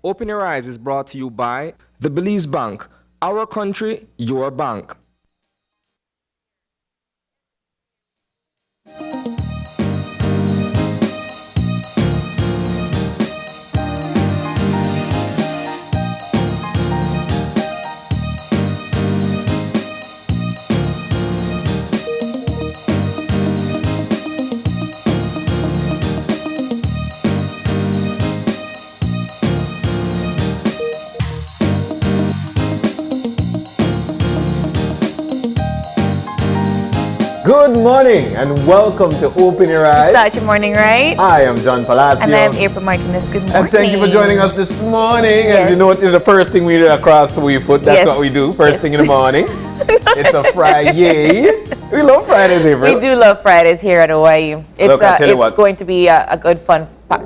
Open Your Eyes is brought to you by the Belize Bank. Our country, your bank. Good morning and welcome to Open Your Eyes. Start your morning right. I am John Palacio. And I am April Martinez. Good morning. And thank you for joining us this morning. Yes. And you know what is the first thing we do across we put? That's Yes. what we do first Yes. thing in the morning. It's a Friday. We love Fridays, April. We do love Fridays here at OIU. Look, I tell you what. It's going to be a good fun fact.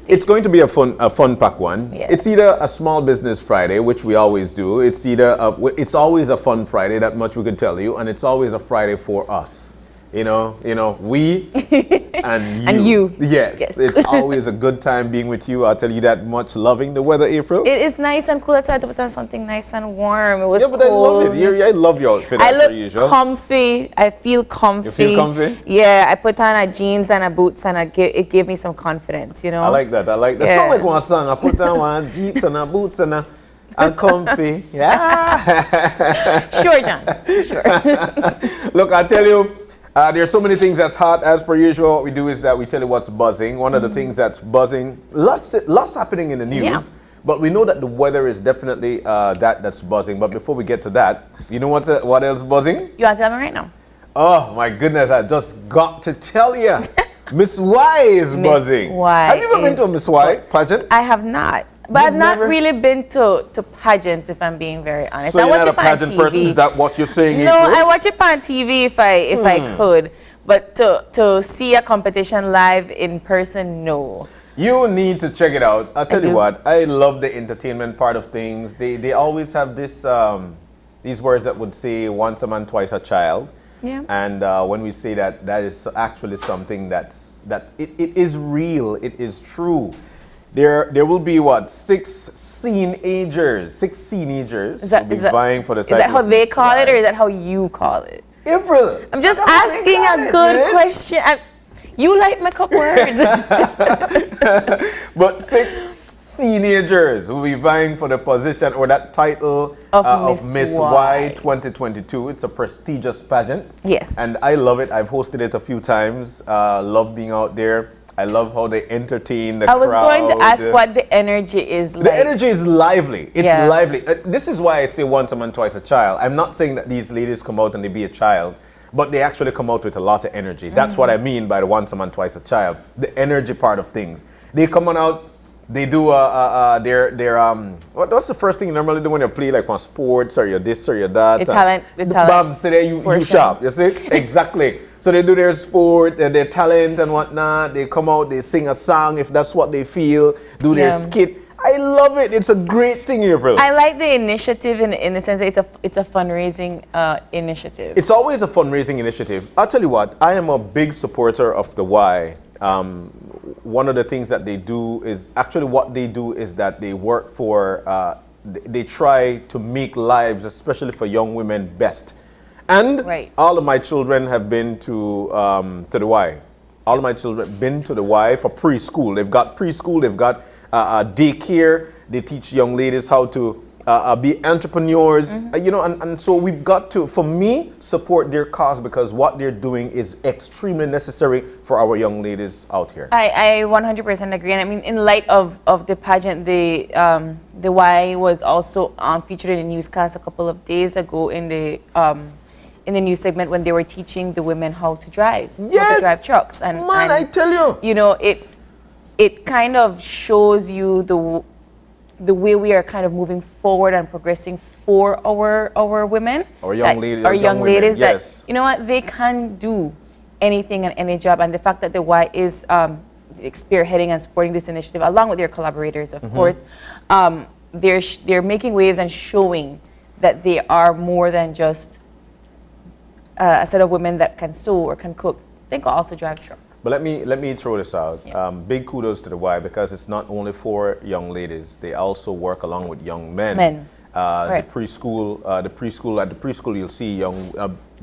It's going to be a fun pack one. Yeah. It's either a small business Friday, which we always do. It's always a fun Friday, that much we can tell you, and it's always a Friday for us. You know, we and you. And you. Yes. It's always a good time being with you. I'll tell you that much. Loving the weather, April. It is nice and cool. I decided to put on something nice and warm. It was Yeah, but I love cold. it. I love your outfit I as per usual. look comfy. I feel comfy. You feel comfy? Yeah, I put on a jeans and a boots and it gave me some confidence, you know? I like that. Yeah. Sound like one song. I put on one jeeps and a boots and comfy. Yeah. Sure, John. Sure. Look, I tell you, there's so many things that's hot. As per usual, what we do is that we tell you what's buzzing. One of the things that's buzzing, lots happening in the news. Yeah. But we know that the weather is definitely that's buzzing. But before we get to that, you know what else buzzing? You want to tell me right now? Oh my goodness! I just got to tell you, Miss Y is buzzing. Y Have you ever been to a Miss Y pageant? I have not. But You've I've not never? really been to pageants, if I'm being very honest. So I you're watch not a it on pageant TV. person? Is that what you're saying? No, April? I watch it on TV if I could. But to see a competition live in person, no. You need to check it out. I'll tell you do. what, I love the entertainment part of things. They always have this these words that would say once a man, twice a child. Yeah. And when we say that, that is actually something that it is real. It is true. There will be what, six teenagers Is that, will be vying for the is that title how of they Miss call it, Y. or is that how you call it? April, I'm just that's how they asking got a it, good man. question. You like make-up words. But six teenagers will be vying for the position or that title Of Miss Miss Y Y 2022. It's a prestigious pageant. Yes. And I love it. I've hosted it a few times. Love being out there. I love how they entertain the I was crowd. going to ask what the energy is like. The energy is lively. It's Yeah. lively. This is why I say once a man, twice a child. I'm not saying that these ladies come out and they be a child, but they actually come out with a lot of energy. That's what I mean by the once a man, twice a child. The energy part of things. They come on out. They do what's the first thing you normally do when you play like on sports or your this or your that? The talent. Bam, so there you portion. shop. You see exactly. So they do their sport, their talent and whatnot. They come out, they sing a song if that's what they feel. Do their Yeah. skit. I love it. It's a great thing, April. I like the initiative in the sense that it's a fundraising initiative. It's always a fundraising initiative. I'll tell you what, I am a big supporter of the Y. One of the things that they do is, actually what they do is that they work for, they try to make lives, especially for young women, best. And Right. all of my children have been to the Y. All of my children have been to the Y for preschool. They've got preschool, they've got daycare. They teach young ladies how to be entrepreneurs, and so we've got to, for me, support their cause because what they're doing is extremely necessary for our young ladies out here. I 100% agree, and I mean, in light of the pageant, the Y was also featured in the newscast a couple of days ago in the news segment when they were teaching the women how to drive, how to drive trucks, and I tell you, you know, it kind of shows you the way we are kind of moving forward and progressing for our women, our young ladies, our young women, ladies yes. that, you know what, they can do anything and any job, and the fact that the Y is spearheading and supporting this initiative along with their collaborators, of course, they're making waves and showing that they are more than just a set of women that can sew or can cook. They can also drive a truck. But let me throw this out. Yeah. Big kudos to the Y, because it's not only for young ladies; they also work along with young men. Right. The preschool, at the preschool, you'll see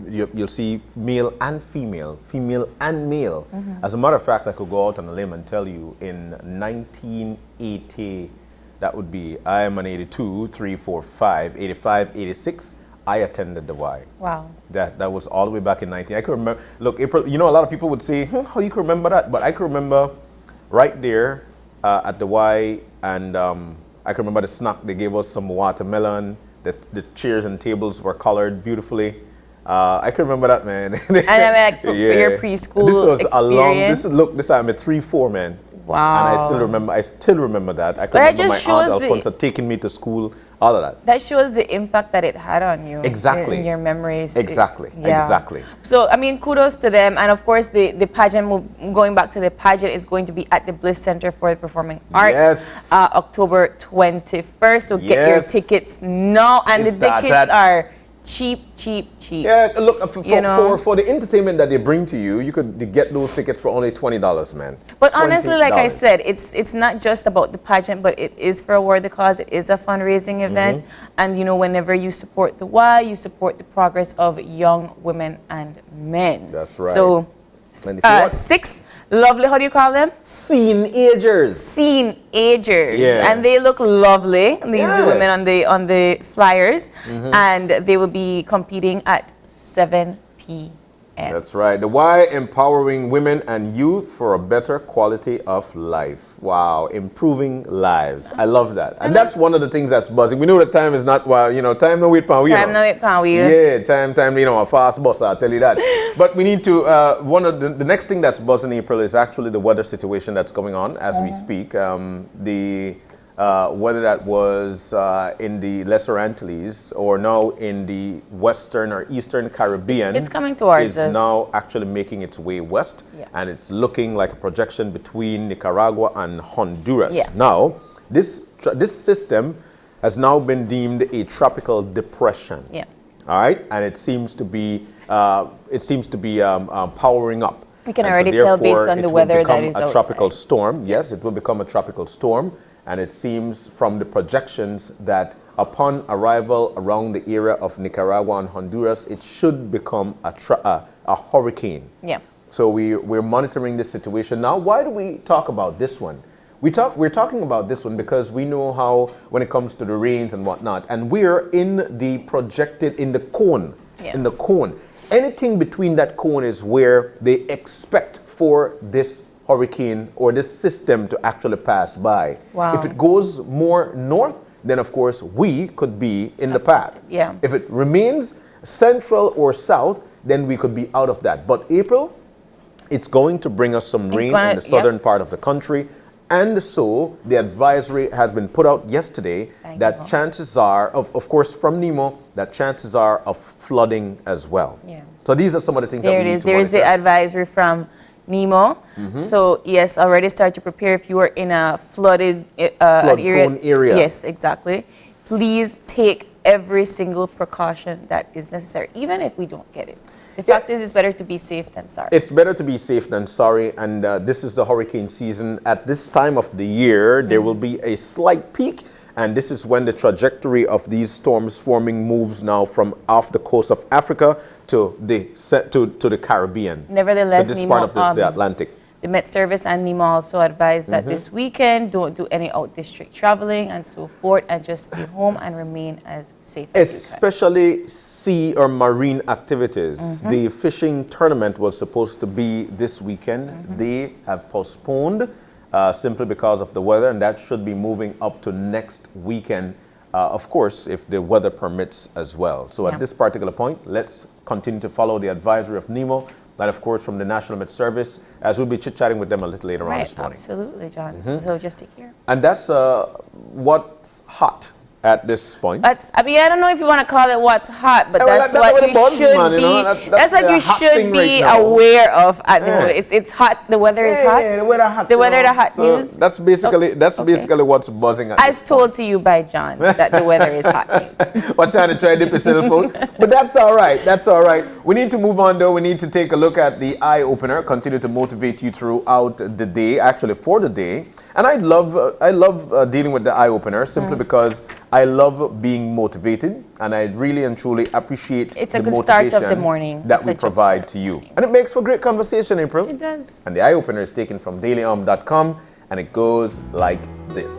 you'll see male and female and male. As a matter of fact, I could go out on a limb and tell you, in 1980, that would be, I am an 82, 3, 4, 5, 85, 86. I attended the Y. Wow. That was all the way back in 19. I can remember. Look, April. You know, a lot of people would say, "How you can remember that?" But I can remember right there at the Y, and I can remember the snack. They gave us some watermelon. The chairs and tables were colored beautifully. I can remember that, man. And I mean, like, for your preschool This was experience. a long. Look, this I'm a 3-4, man. Wow. And I still remember that. I can But that remember just my aunt shows Alfonso taking me to school, all of that. That shows the impact that it had on you. Exactly. In your memories. Exactly. Exactly. So, I mean, kudos to them. And of course, the pageant, going back to the pageant, is going to be at the Bliss Center for the Performing Arts. Yes. October 21st. So get your Yes. tickets now. And It's the tickets are cheap. Yeah, look, You know? for the entertainment that they bring to you, you could get those tickets for only $20, man. But honestly, like I $20. said, it's not just about the pageant, but it is for a worthy cause. It is a fundraising event. And, you know, whenever you support the Y, you support the progress of young women and men. That's right. So, And if you want- 6 lovely, how do you call them? Teenagers. Teenagers. Yeah. And they look lovely, these Yeah. the women on the flyers. And they will be competing at 7 p.m. That's right. The Y, empowering women and youth for a better quality of life. Wow, improving lives. I love that. And that's one of the things that's buzzing. We know that time is not, well, you know, time no wait pan. Time no wait pan wheel. Yeah, time, you know, a fast bus, I'll tell you that. But we need to, one of the next thing that's buzzing, April, is actually the weather situation that's going on as we speak. The weather that was in the Lesser Antilles, or now in the Western or Eastern Caribbean, It's coming towards is us. now actually making its way west, Yeah. and it's looking like a projection between Nicaragua and Honduras. Yeah. Now, this system has now been deemed a tropical depression. Yeah. All right, and it seems to be powering up. We can And already tell based therefore on the it will weather that become is a tropical outside. storm. Yes, it will become a tropical storm, and it seems from the projections that upon arrival around the area of Nicaragua and Honduras, it should become a hurricane. Yeah. So we're monitoring this situation. Now, why do we talk about this one? We're talking about this one because we know how, when it comes to the rains and whatnot, and we're in the cone. Yeah. In the cone. Anything between that cone is where they expect for this hurricane or this system to actually pass by. Wow. If it goes more north, then of course we could be in the path. Yeah. If it remains central or south, then we could be out of that. But April, it's going to bring us some rain in the southern part of the country. And so the advisory has been put out yesterday that chances are, of course from NEMO, that chances are of flooding as well. Yeah. So these are some of the things There that it we need is. to There is the monitor. advisory from NEMO. So yes, already start to prepare if you are in a flooded Flood-prone area. Yes, exactly. Please take every single precaution that is necessary, even if we don't get it. The fact is, it's better to be safe than sorry. It's better to be safe than sorry, and this is the hurricane season. At this time of the year, there will be a slight peak, and this is when the trajectory of these storms forming moves now from off the coast of Africa to the Caribbean. Nevertheless, to this NEMO, part of the Atlantic. The Met Service and NEMO also advised that this weekend, don't do any out-district traveling and so forth, and just stay home and remain as safe as you can. Especially sea or marine activities. The fishing tournament was supposed to be this weekend. They have postponed simply because of the weather, and that should be moving up to next weekend, of course, if the weather permits as well. So at this particular point, let's continue to follow the advisory of NEMO, and of course from the National Met Service, as we'll be chit-chatting with them a little later on this morning. Absolutely, John. So just take care. And that's what's hot at this point. That's, I mean, I don't know if you want to call it what's hot, but Well, that's that's what what you it buzzes, should man, you be. know, That's what the you hot should thing be right now. aware of at the Yeah. moment. It's hot. The weather is hot. Yeah, the weather hot. The you weather, know. the hot So news. That's basically basically what's buzzing at As this told to you by John that the weather is hot news. point. What trying to try to dip yourself out? But that's all right. That's all right. We need to move on though. We need to take a look at the eye opener. Continue to motivate you throughout the day. Actually, for the day. And I love dealing with the eye opener simply because I love being motivated, and I really and truly appreciate It's a the good start of the motivation morning. that It's we a good provide start to you. And it makes for great conversation, April. It does. And the eye opener is taken from dailyom.com, and it goes like this.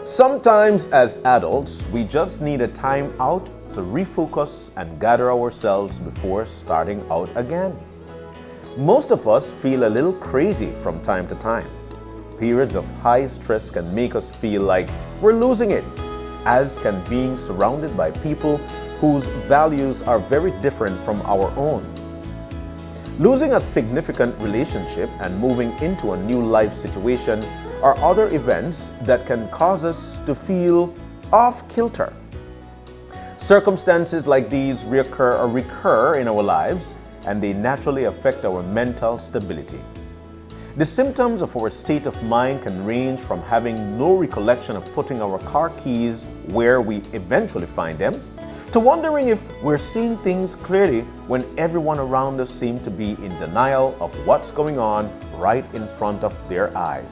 Sometimes as adults, we just need a time out to refocus and gather ourselves before starting out again. Most of us feel a little crazy from time to time. Periods of high stress can make us feel like we're losing it, as can being surrounded by people whose values are very different from our own. Losing a significant relationship and moving into a new life situation are other events that can cause us to feel off kilter. Circumstances like these recur in our lives, and they naturally affect our mental stability. The symptoms of our state of mind can range from having no recollection of putting our car keys where we eventually find them, to wondering if we're seeing things clearly when everyone around us seems to be in denial of what's going on right in front of their eyes.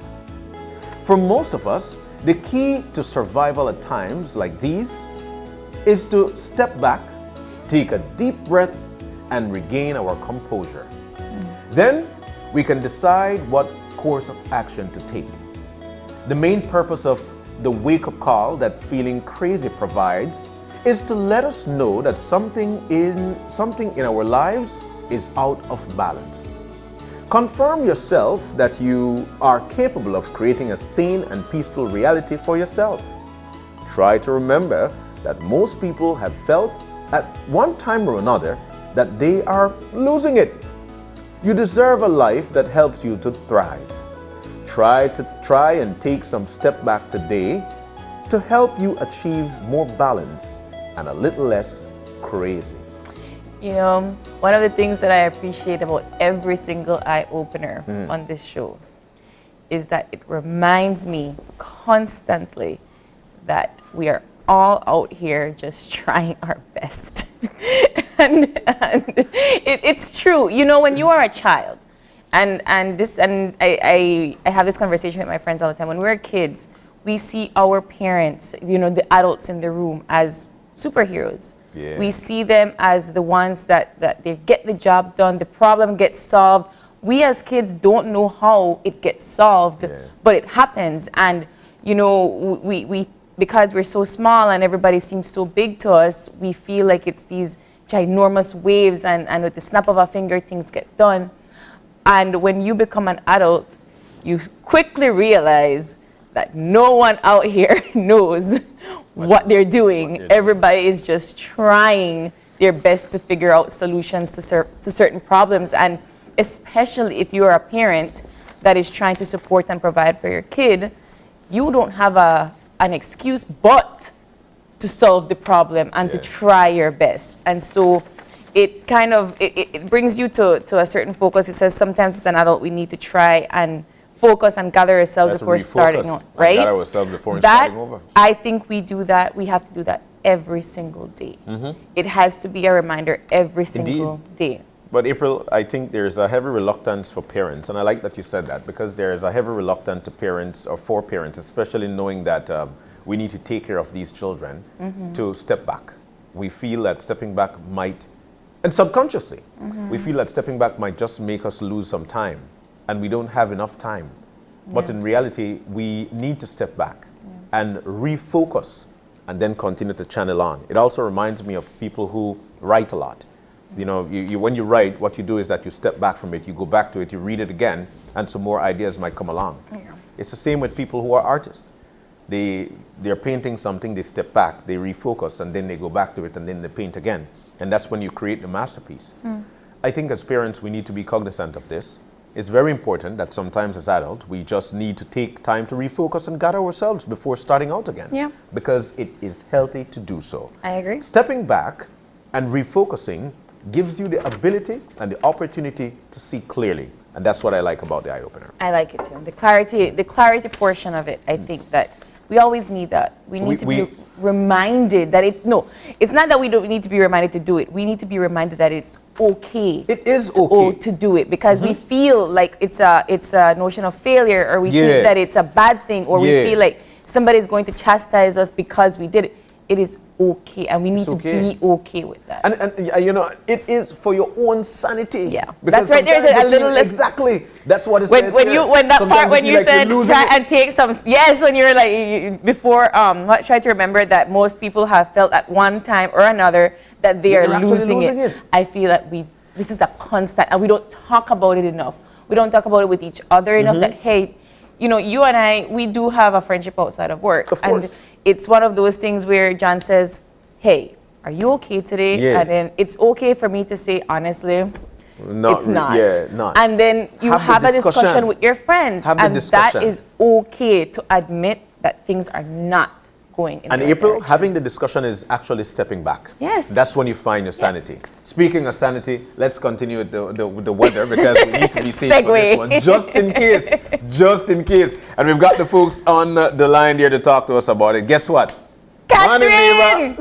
For most of us, the key to survival at times like these is to step back, take a deep breath, and regain our composure. Then we can decide what course of action to take. The main purpose of the wake-up call that feeling crazy provides is to let us know that something in our lives is out of balance. Confirm yourself that you are capable of creating a sane and peaceful reality for yourself. Try to remember that most people have felt at one time or another that they are losing it. You deserve a life that helps you to thrive. Try and take some step back today to help you achieve more balance and a little less crazy. You know, one of the things that I appreciate about every single eye opener on this show is that it reminds me constantly that we are all out here just trying our best. and it's true. You know, when you are a child, and I have this conversation with my friends all the time. When we're kids, we see our parents, you know, the adults in the room as superheroes. Yeah. We see them as the ones that they get the job done, the problem gets solved. We as kids don't know how it gets solved, but it happens. And, you know, we because we're so small and everybody seems so big to us, we feel like it's these ginormous waves, and with the snap of a finger, things get done. And when you become an adult, you quickly realize that no one out here knows what they're doing. Everybody is just trying their best to figure out solutions to certain problems. And especially if you're a parent that is trying to support and provide for your kid, you don't have an excuse but to solve the problem and to try your best. And so it kind of, it brings you to a certain focus. It says sometimes as an adult we need to try and focus and gather ourselves before starting out, right? Gather ourselves before starting over. I think we do that. We have to do that every single day. It has to be a reminder every single day. But April, I think there's a heavy reluctance for parents, and I like that you said that, because there's a heavy reluctance to parents, or for parents, especially knowing that we need to take care of these children, to step back. We feel that stepping back might, and subconsciously, we feel that stepping back might just make us lose some time, and we don't have enough time. But in reality, we need to step back and refocus, and then continue to channel on. It also reminds me of people who write a lot. You know, when you write, what you do is that you step back from it, you go back to it, you read it again, and some more ideas might come along. It's the same with people who are artists. They're painting something, they step back, they refocus, and then they go back to it, and then they paint again. And that's when you create the masterpiece. I think as parents, we need to be cognizant of this. it's very important that sometimes as adults, we just need to take time to refocus and gather ourselves before starting out again. Yeah. Because it is healthy to do so. I agree. Stepping back and refocusing gives you the ability and the opportunity to see clearly. And that's what I like about the eye-opener. I like it too. The clarity portion of it, I think that we always need that. We need to be reminded that it's not that we don't need to be reminded to do it. We need to be reminded that it's okay. It is okay to do it, because we feel like it's a notion of failure, or we think that it's a bad thing, or we feel like somebody is going to chastise us because we did it. It is okay, and we need to be okay with that. And you know, it is for your own sanity. Yeah, because that's right. There's a little less. Exactly. That's what it says. When you said try and take some. Yes, when you're like before. I try to remember that most people have felt at one time or another that they are losing it. I feel that this is a constant, and we don't talk about it enough. We don't talk about it with each other enough. That hey, you know, you and I, we do have a friendship outside of work. Of course. And it's one of those things where John says, hey, are you okay today? Yeah. And then it's okay for me to say, honestly, it's not. Yeah, not. And then you have a discussion with your friends. And that is okay to admit that things are not going in the right April, direction. having the discussion is actually stepping back. Yes. That's when you find your sanity. Yes. Speaking of sanity, let's continue with the weather, because we need to be safe for this one, just in case. Just in case. And we've got the folks on the line here to talk to us about it. Guess what? Catherine!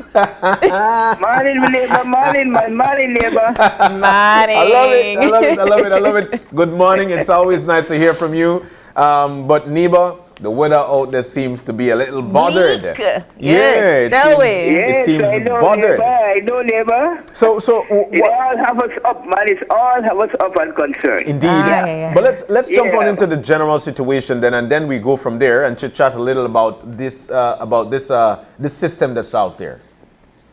Morning, neighbor. Morning, neighbor. Morning. I love it. Good morning. It's always nice to hear from you. But Neba, the weather out there seems to be a little bothered. Bleak. Yes, Yes, it seems I know, bothered. Neighbor. I know, neighbor. So It all have us up, man. It's all have us up and concerned. Indeed. Yeah. But let's jump on into the general situation then, and then we go from there and chit chat a little about this system that's out there.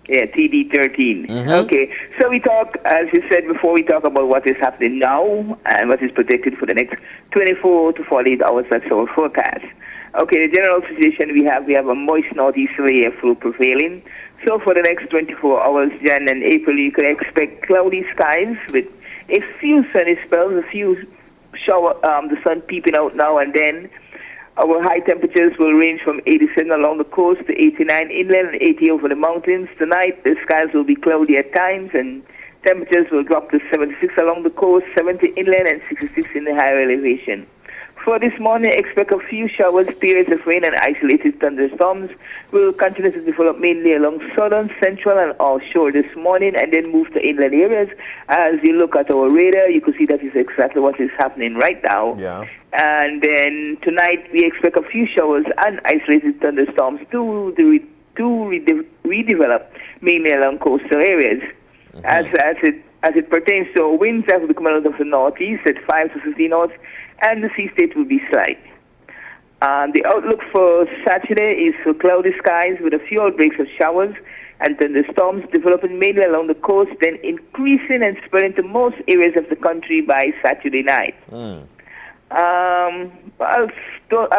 Yeah, TD13. Okay, so we talk, as you said before, we talk about what is happening now and what is predicted for the next 24 to 48 hours. That's our forecast. Okay, the general situation we have a moist northeasterly airflow prevailing. So for the next 24 hours, Jan and April, you can expect cloudy skies with a few sunny spells, a few shower, the sun peeping out now and then. Our high temperatures will range from 87 along the coast to 89 inland and 80 over the mountains. Tonight, the skies will be cloudy at times, and temperatures will drop to 76 along the coast, 70 inland, and 66 in the higher elevation. For this morning, expect a few showers, periods of rain, and isolated thunderstorms will continue to develop mainly along southern, central, and offshore this morning, and then move to inland areas. As you look at our radar, you can see that is exactly what is happening right now. Yeah. And then tonight, we expect a few showers and isolated thunderstorms to redevelop mainly along coastal areas. As it pertains to our winds, that will be coming out of the northeast at 5 to 15 knots, and the sea state will be slight. The outlook for Saturday is for cloudy skies with a few outbreaks of showers and thunderstorms developing mainly along the coast, then increasing and spreading to most areas of the country by Saturday night. I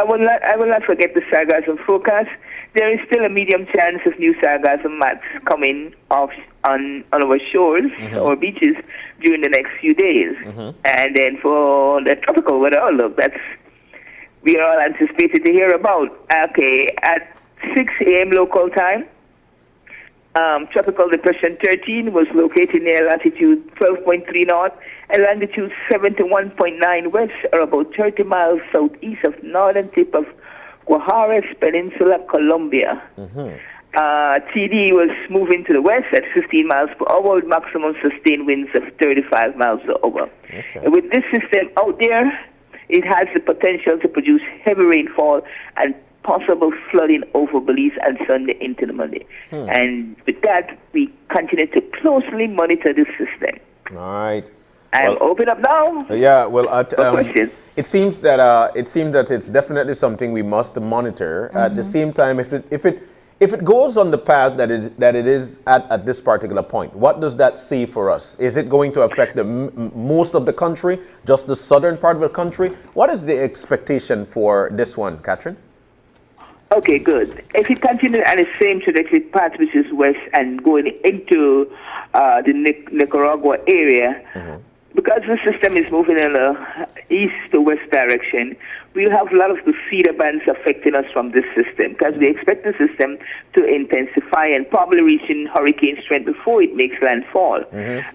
will not forget the sargassum forecast. There is still a medium chance of new sargassum mats coming off on our shores or beaches during the next few days. And then for the tropical weather outlook, we are all anticipated to hear about. Okay, at 6 a.m. local time, Tropical Depression 13 was located near latitude 12.3 north and longitude 71.9 west, or about 30 miles southeast of northern tip of Guajares Peninsula, Colombia. TD was moving to the west at 15 miles per hour with maximum sustained winds of 35 miles per hour. Okay. With this system out there, it has the potential to produce heavy rainfall and possible flooding over Belize and Sunday into the Monday. And with that, we continue to closely monitor this system. All right. I'm open up now. Yeah, well, it seems that it's definitely something we must monitor. At the same time, if it goes on the path that it is at this particular point, what does that say for us? Is it going to affect most of the country, just the southern part of the country? What is the expectation for this one, Catherine? Okay, good. If it continues on the same trajectory path, which is west and going into the Nicaragua area, because the system is moving in a east to west direction, we'll have a lot of the feeder bands affecting us from this system, because we expect the system to intensify and probably reaching hurricane strength before it makes landfall.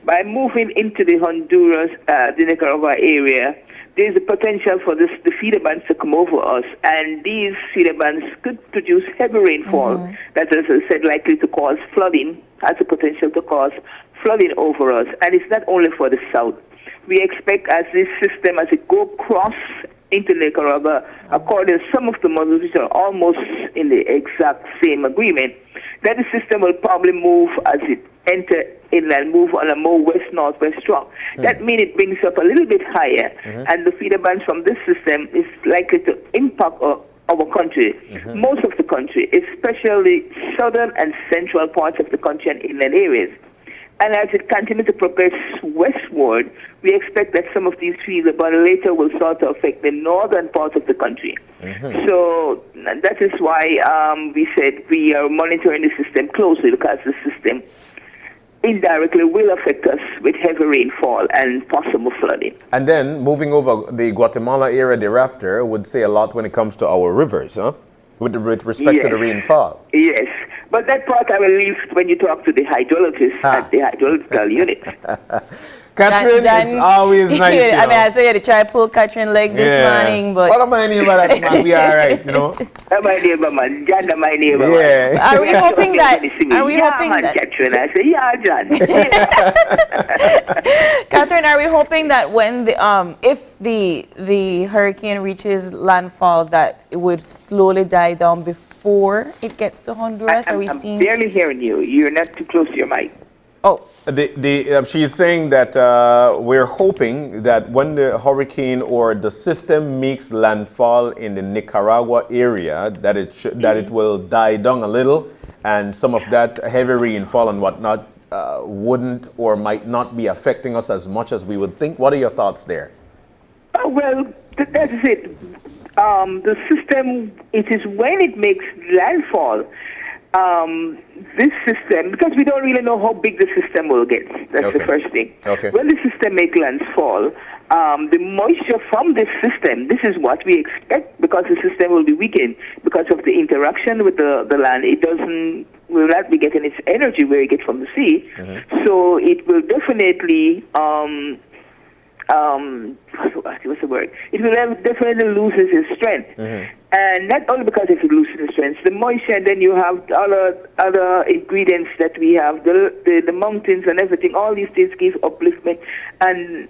By moving into the Honduras, the Nicaragua area, there's a potential for the feeder bands to come over us, and these feeder bands could produce heavy rainfall that, as I said, likely to cause flooding, has the potential to cause flooding over us. And it's not only for the south. We expect as this system, as it go cross into Nicaragua, according to some of the models which are almost in the exact same agreement, that the system will probably move as it enter inland, move on a more west-northwest track. That means it brings up a little bit higher, and the feeder bands from this system is likely to impact our country, most of the country, especially southern and central parts of the country and inland areas. And as it continues to progress westward, we expect that some of these feeder bands later will start to affect the northern parts of the country. So that is why we said we are monitoring the system closely, because the system indirectly will affect us with heavy rainfall and possible flooding. And then moving over the Guatemala area thereafter would say a lot when it comes to our rivers, huh? With respect to the rainfall. Yes, but that part I will leave when you talk to the hydrologist at the hydrological unit. Catherine, it's always nice. I mean, I saw you had to try to pull Catherine leg this morning, but... What am I neighbor that man? We are right, you know. My neighbor, man. John, my neighbor. Yeah. Man. Are we hoping that... Are we yeah, hoping man, that... Catherine. I say, yeah, John. Catherine, are we hoping that when the if the hurricane reaches landfall, that it would slowly die down before it gets to Honduras? Are we seeing? I'm barely hearing you. You're not too close to your mic. Oh. She's saying that we're hoping that when the hurricane or the system makes landfall in the Nicaragua area, that it will die down a little, and some of that heavy rainfall and whatnot wouldn't or might not be affecting us as much as we would think. What are your thoughts there? Well, that is it. The system, it is when it makes landfall, this system, because we don't really know how big the system will get. That's the first thing. When the system makes landfall, the moisture from this system, this is what we expect, because the system will be weakened because of the interaction with the land. It will not be getting its energy where it gets from the sea. So it will definitely what's the word? It will definitely loses its strength. And not only because it loses its strength, the moisture, and then you have other ingredients that we have, the mountains and everything. All these things give upliftment and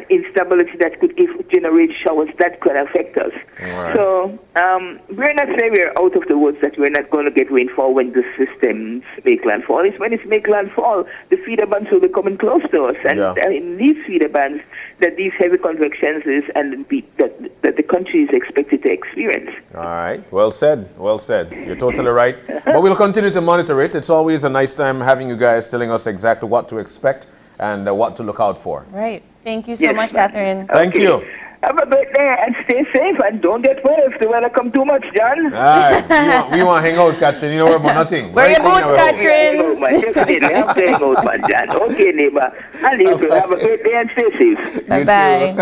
instability that could generate showers that could affect us. Right. So we're not saying we're out of the woods, that we're not going to get rainfall when the systems make landfall. It's when it's make landfall, the feeder bands will be coming close to us, and in these feeder bands, that these heavy convections is and that the country is expected to experience. All right. Well said. Well said. You're totally right. But we'll continue to monitor it. It's always a nice time having you guys telling us exactly what to expect and what to look out for. Right. Thank you so much, Catherine. Thank you. Have a great day and stay safe and don't get wet if the weather come too much, John. All right. We want to hang out, Catherine. You know, we're about nothing. Wear your boots, Catherine. Definitely. Have to hang out, man, John. Okay, neighbor. And you too. Have a great day and stay safe. Bye-bye.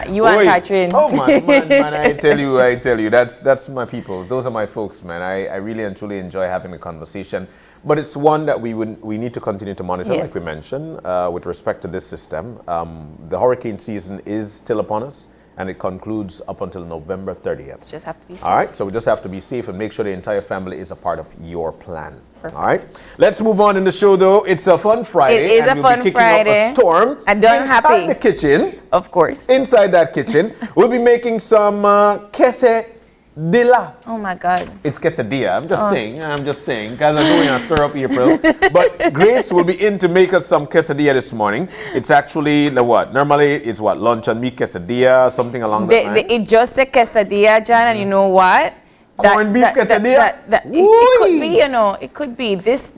You and Catherine. Oh, man, I tell you, that's my people. Those are my folks, man. I really and truly enjoy having the conversation. But it's one that we need to continue to monitor, like we mentioned, with respect to this system. The hurricane season is still upon us, and it concludes up until November 30th. Just have to be safe. All right, so we just have to be safe and make sure the entire family is a part of your plan. Perfect. All right, let's move on in the show, though. It's a fun Friday. It is a fun Friday. Up a storm. And I'm happy. Inside the kitchen. Of course. Inside that kitchen, we'll be making some quesadilla. Oh my God. It's quesadilla. I'm just saying, because I know we're going to stir up April. But Grace will be in to make us some quesadilla this morning. It's actually what? Normally, it's what? Lunch and meat quesadilla, something along that line. It just said quesadilla, John, and you know what? Corned beef quesadilla? It could be, you know, it could be this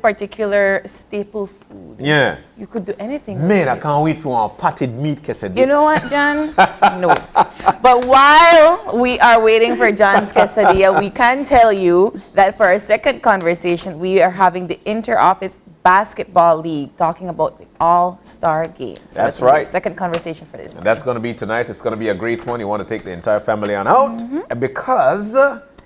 particular staple food. Yeah. You could do anything. Man, I can't wait for a potted meat quesadilla. You know what, John? No. But while we are waiting for John's quesadilla, we can tell you that for our second conversation, we are having the inter-office basketball league, talking about the all-star game. So That's gonna be our right. second conversation for this And morning. that's going to be tonight. It's going to be a great one. You want to take the entire family on out because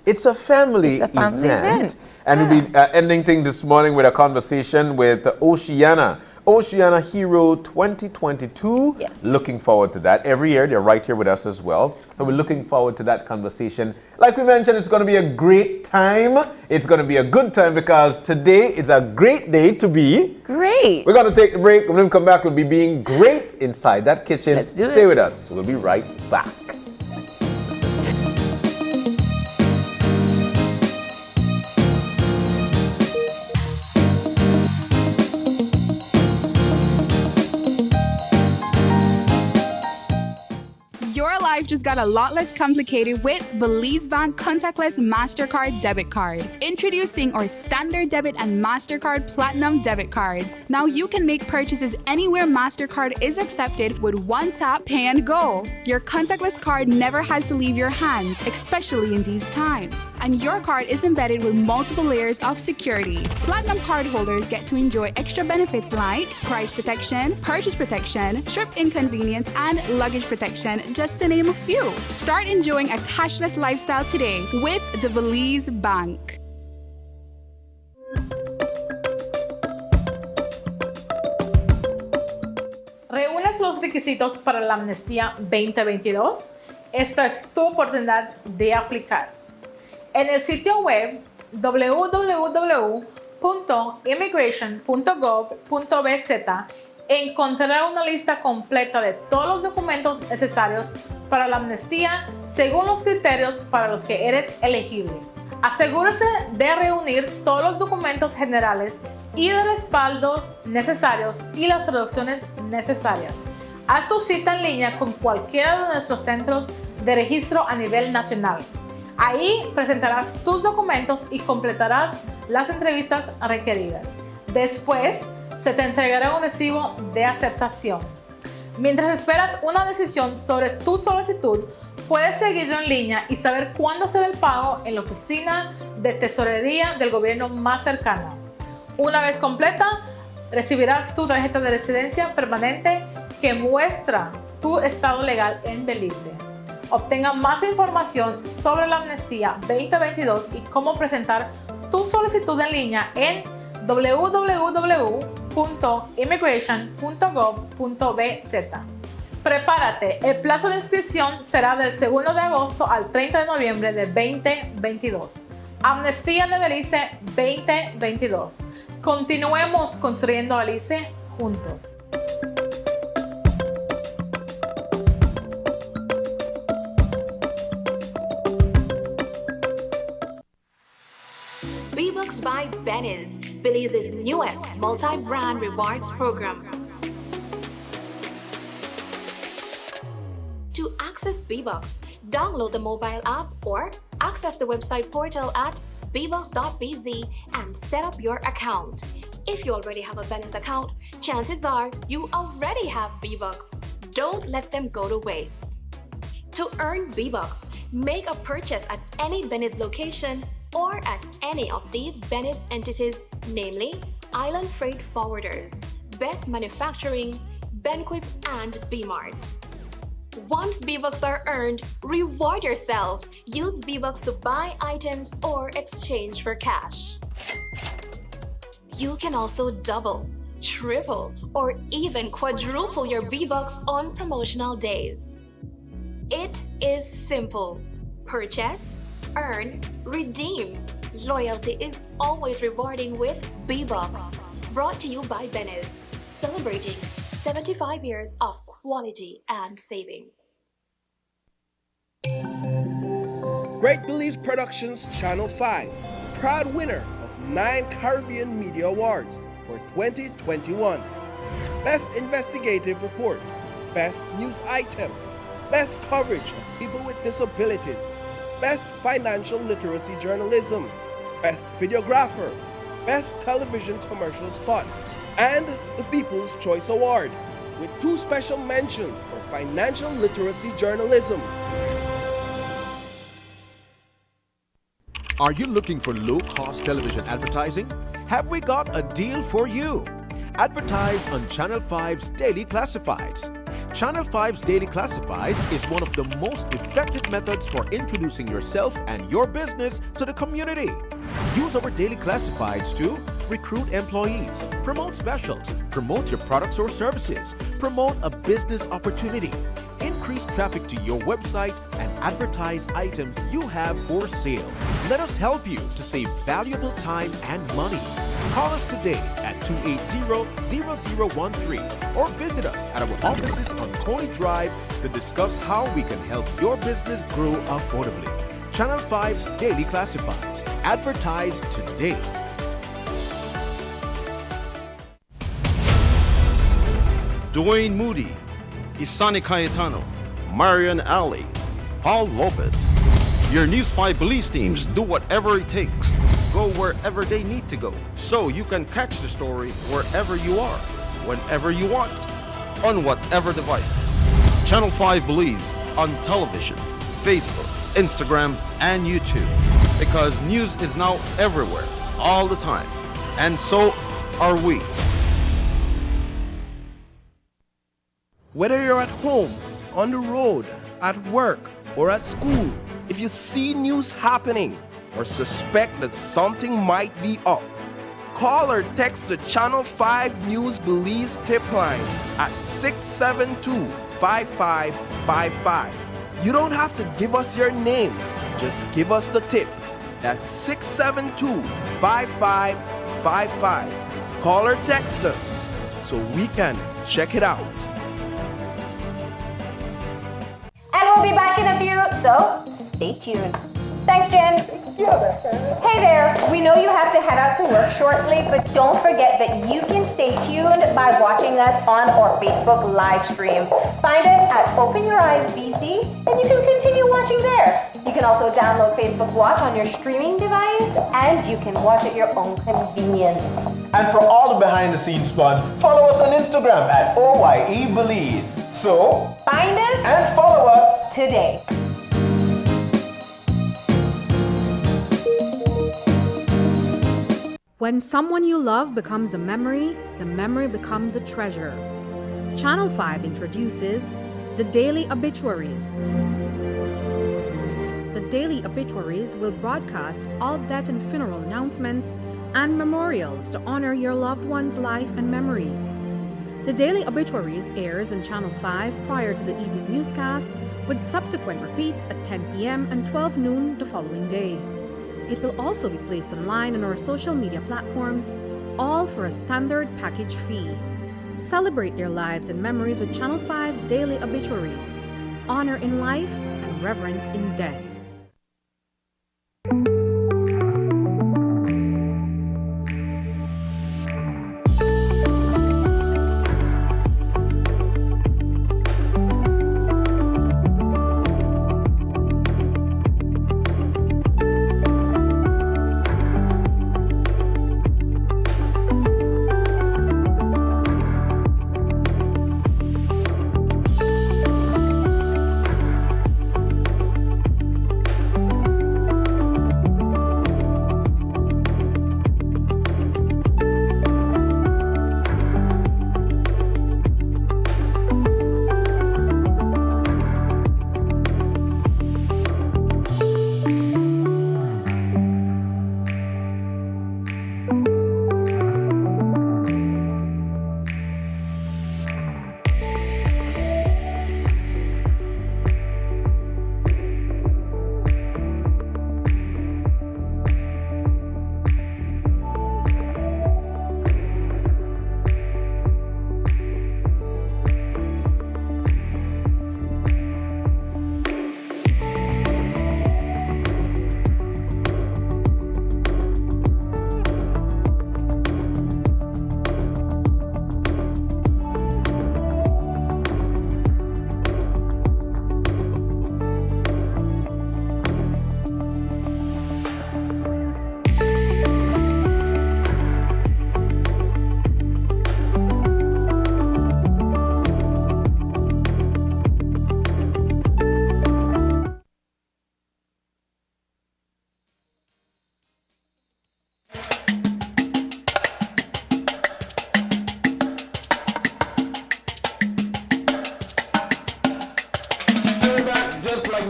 it's a family It's a family event. And we'll be ending things this morning with a conversation with Oceana. Oceana Hero 2022. Yes. Looking forward to that. Every year they're right here with us as well. So we're looking forward to that conversation. Like we mentioned, it's going to be a great time. It's going to be a good time because today is a great day to be. Great. We're going to take a break. When we come back, we'll be being great inside that kitchen. Let's do Stay it. with us. We'll be right back. Your life just got a lot less complicated with Belize Bank contactless MasterCard debit card. Introducing our standard debit and MasterCard Platinum debit cards. Now you can make purchases anywhere MasterCard is accepted with one tap, pay and go. Your contactless card never has to leave your hands, especially in these times. And your card is embedded with multiple layers of security. Platinum card holders get to enjoy extra benefits like price protection, purchase protection, trip inconvenience, and luggage protection, just to name a few. Start enjoying a cashless lifestyle today with the Belize Bank. ¿Reúnes los requisitos para la amnistía 2022? Esta es tu oportunidad de aplicar. En el sitio web www.immigration.gov.bz encontrarás una lista completa de todos los documentos necesarios para la amnistía según los criterios para los que eres elegible. Asegúrese de reunir todos los documentos generales y de respaldos necesarios y las traducciones necesarias. Haz tu cita en línea con cualquiera de nuestros centros de registro a nivel nacional. Ahí presentarás tus documentos y completarás las entrevistas requeridas. Después, se te entregará un recibo de aceptación. Mientras esperas una decisión sobre tu solicitud, puedes seguirlo en línea y saber cuándo será el pago en la oficina de tesorería del gobierno más cercana. Una vez completa, recibirás tu tarjeta de residencia permanente que muestra tu estado legal en Belice. Obtenga más información sobre la amnistía 2022 y cómo presentar tu solicitud en línea en www.immigration.gov.bz. Prepárate, el plazo de inscripción será del 2 de agosto al 30 de noviembre de 2022. Amnistía de Belice 2022. Continuemos construyendo Belice juntos. V-Bucks by Benny's, Belize's newest multi-brand rewards program. To access V-Bucks, download the mobile app or access the website portal at bbucks.bz and set up your account. If you already have a Benny's account, chances are you already have V-Bucks. Don't let them go to waste. To earn V-Bucks, make a purchase at any Benny's location or at any of these Benny's entities, namely Island Freight Forwarders, Best Manufacturing, Benquip, and B-Mart. Once V-Bucks are earned, reward yourself. Use V-Bucks to buy items or exchange for cash. You can also double, triple, or even quadruple your V-Bucks on promotional days. It is simple. Purchase, earn, redeem. Loyalty is always rewarding with V-Bucks. Brought to you by Benny's, celebrating 75 years of quality and savings. Great Belize Productions Channel 5, proud winner of 9 Caribbean Media Awards for 2021. Best Investigative Report, Best News Item, Best Coverage of People with Disabilities, Best Financial Literacy Journalism, Best Videographer, Best Television Commercial Spot, and the People's Choice Award, with 2 special mentions for financial literacy journalism. Are you looking for low-cost television advertising? have we got a deal for you? Advertise on Channel 5's Daily Classifieds. Channel 5's Daily Classifieds is one of the most effective methods for introducing yourself and your business to the community. Use our Daily Classifieds to recruit employees, promote specials, promote your products or services, promote a business opportunity, increase traffic to your website, and advertise items you have for sale. Let us help you to save valuable time and money. Call us today at 280-0013 or visit us at our offices on Coney Drive to discuss how we can help your business grow affordably. Channel 5's Daily Classifieds. Advertise today. Dwayne Moody, Isani Cayetano, Marian Ali, Paul Lopez. Your News 5 police teams do whatever it takes, go wherever they need to go, so you can catch the story wherever you are, whenever you want, on whatever device. Channel 5 believes on television, Facebook, Instagram, and YouTube, because news is now everywhere, all the time, and so are we. Whether you're at home, on the road, at work, or at school, if you see news happening or suspect that something might be up, call or text the Channel 5 News Belize tip line at 672-5555. You don't have to give us your name, just give us the tip. That's 672-5555. Call or text us so we can check it out. And we'll be back in a few, so stay tuned. Thanks, Jen. Hey there, we know you have to head out to work shortly, but don't forget that you can stay tuned by watching us on our Facebook live stream. Find us at Open Your Eyes BC, and you can continue watching there. You can also download Facebook Watch on your streaming device, and you can watch at your own convenience. And for all the behind the scenes fun, follow us on Instagram at OYE Belize. So, find us and follow us today. When someone you love becomes a memory, the memory becomes a treasure. Channel 5 introduces the Daily Obituaries. The Daily Obituaries will broadcast all death and funeral announcements and memorials to honor your loved one's life and memories. The Daily Obituaries airs on Channel 5 prior to the evening newscast, with subsequent repeats at 10 p.m. and 12 noon the following day. It will also be placed online on our social media platforms, all for a standard package fee. Celebrate their lives and memories with Channel 5's Daily Obituaries. Honor in life and reverence in death.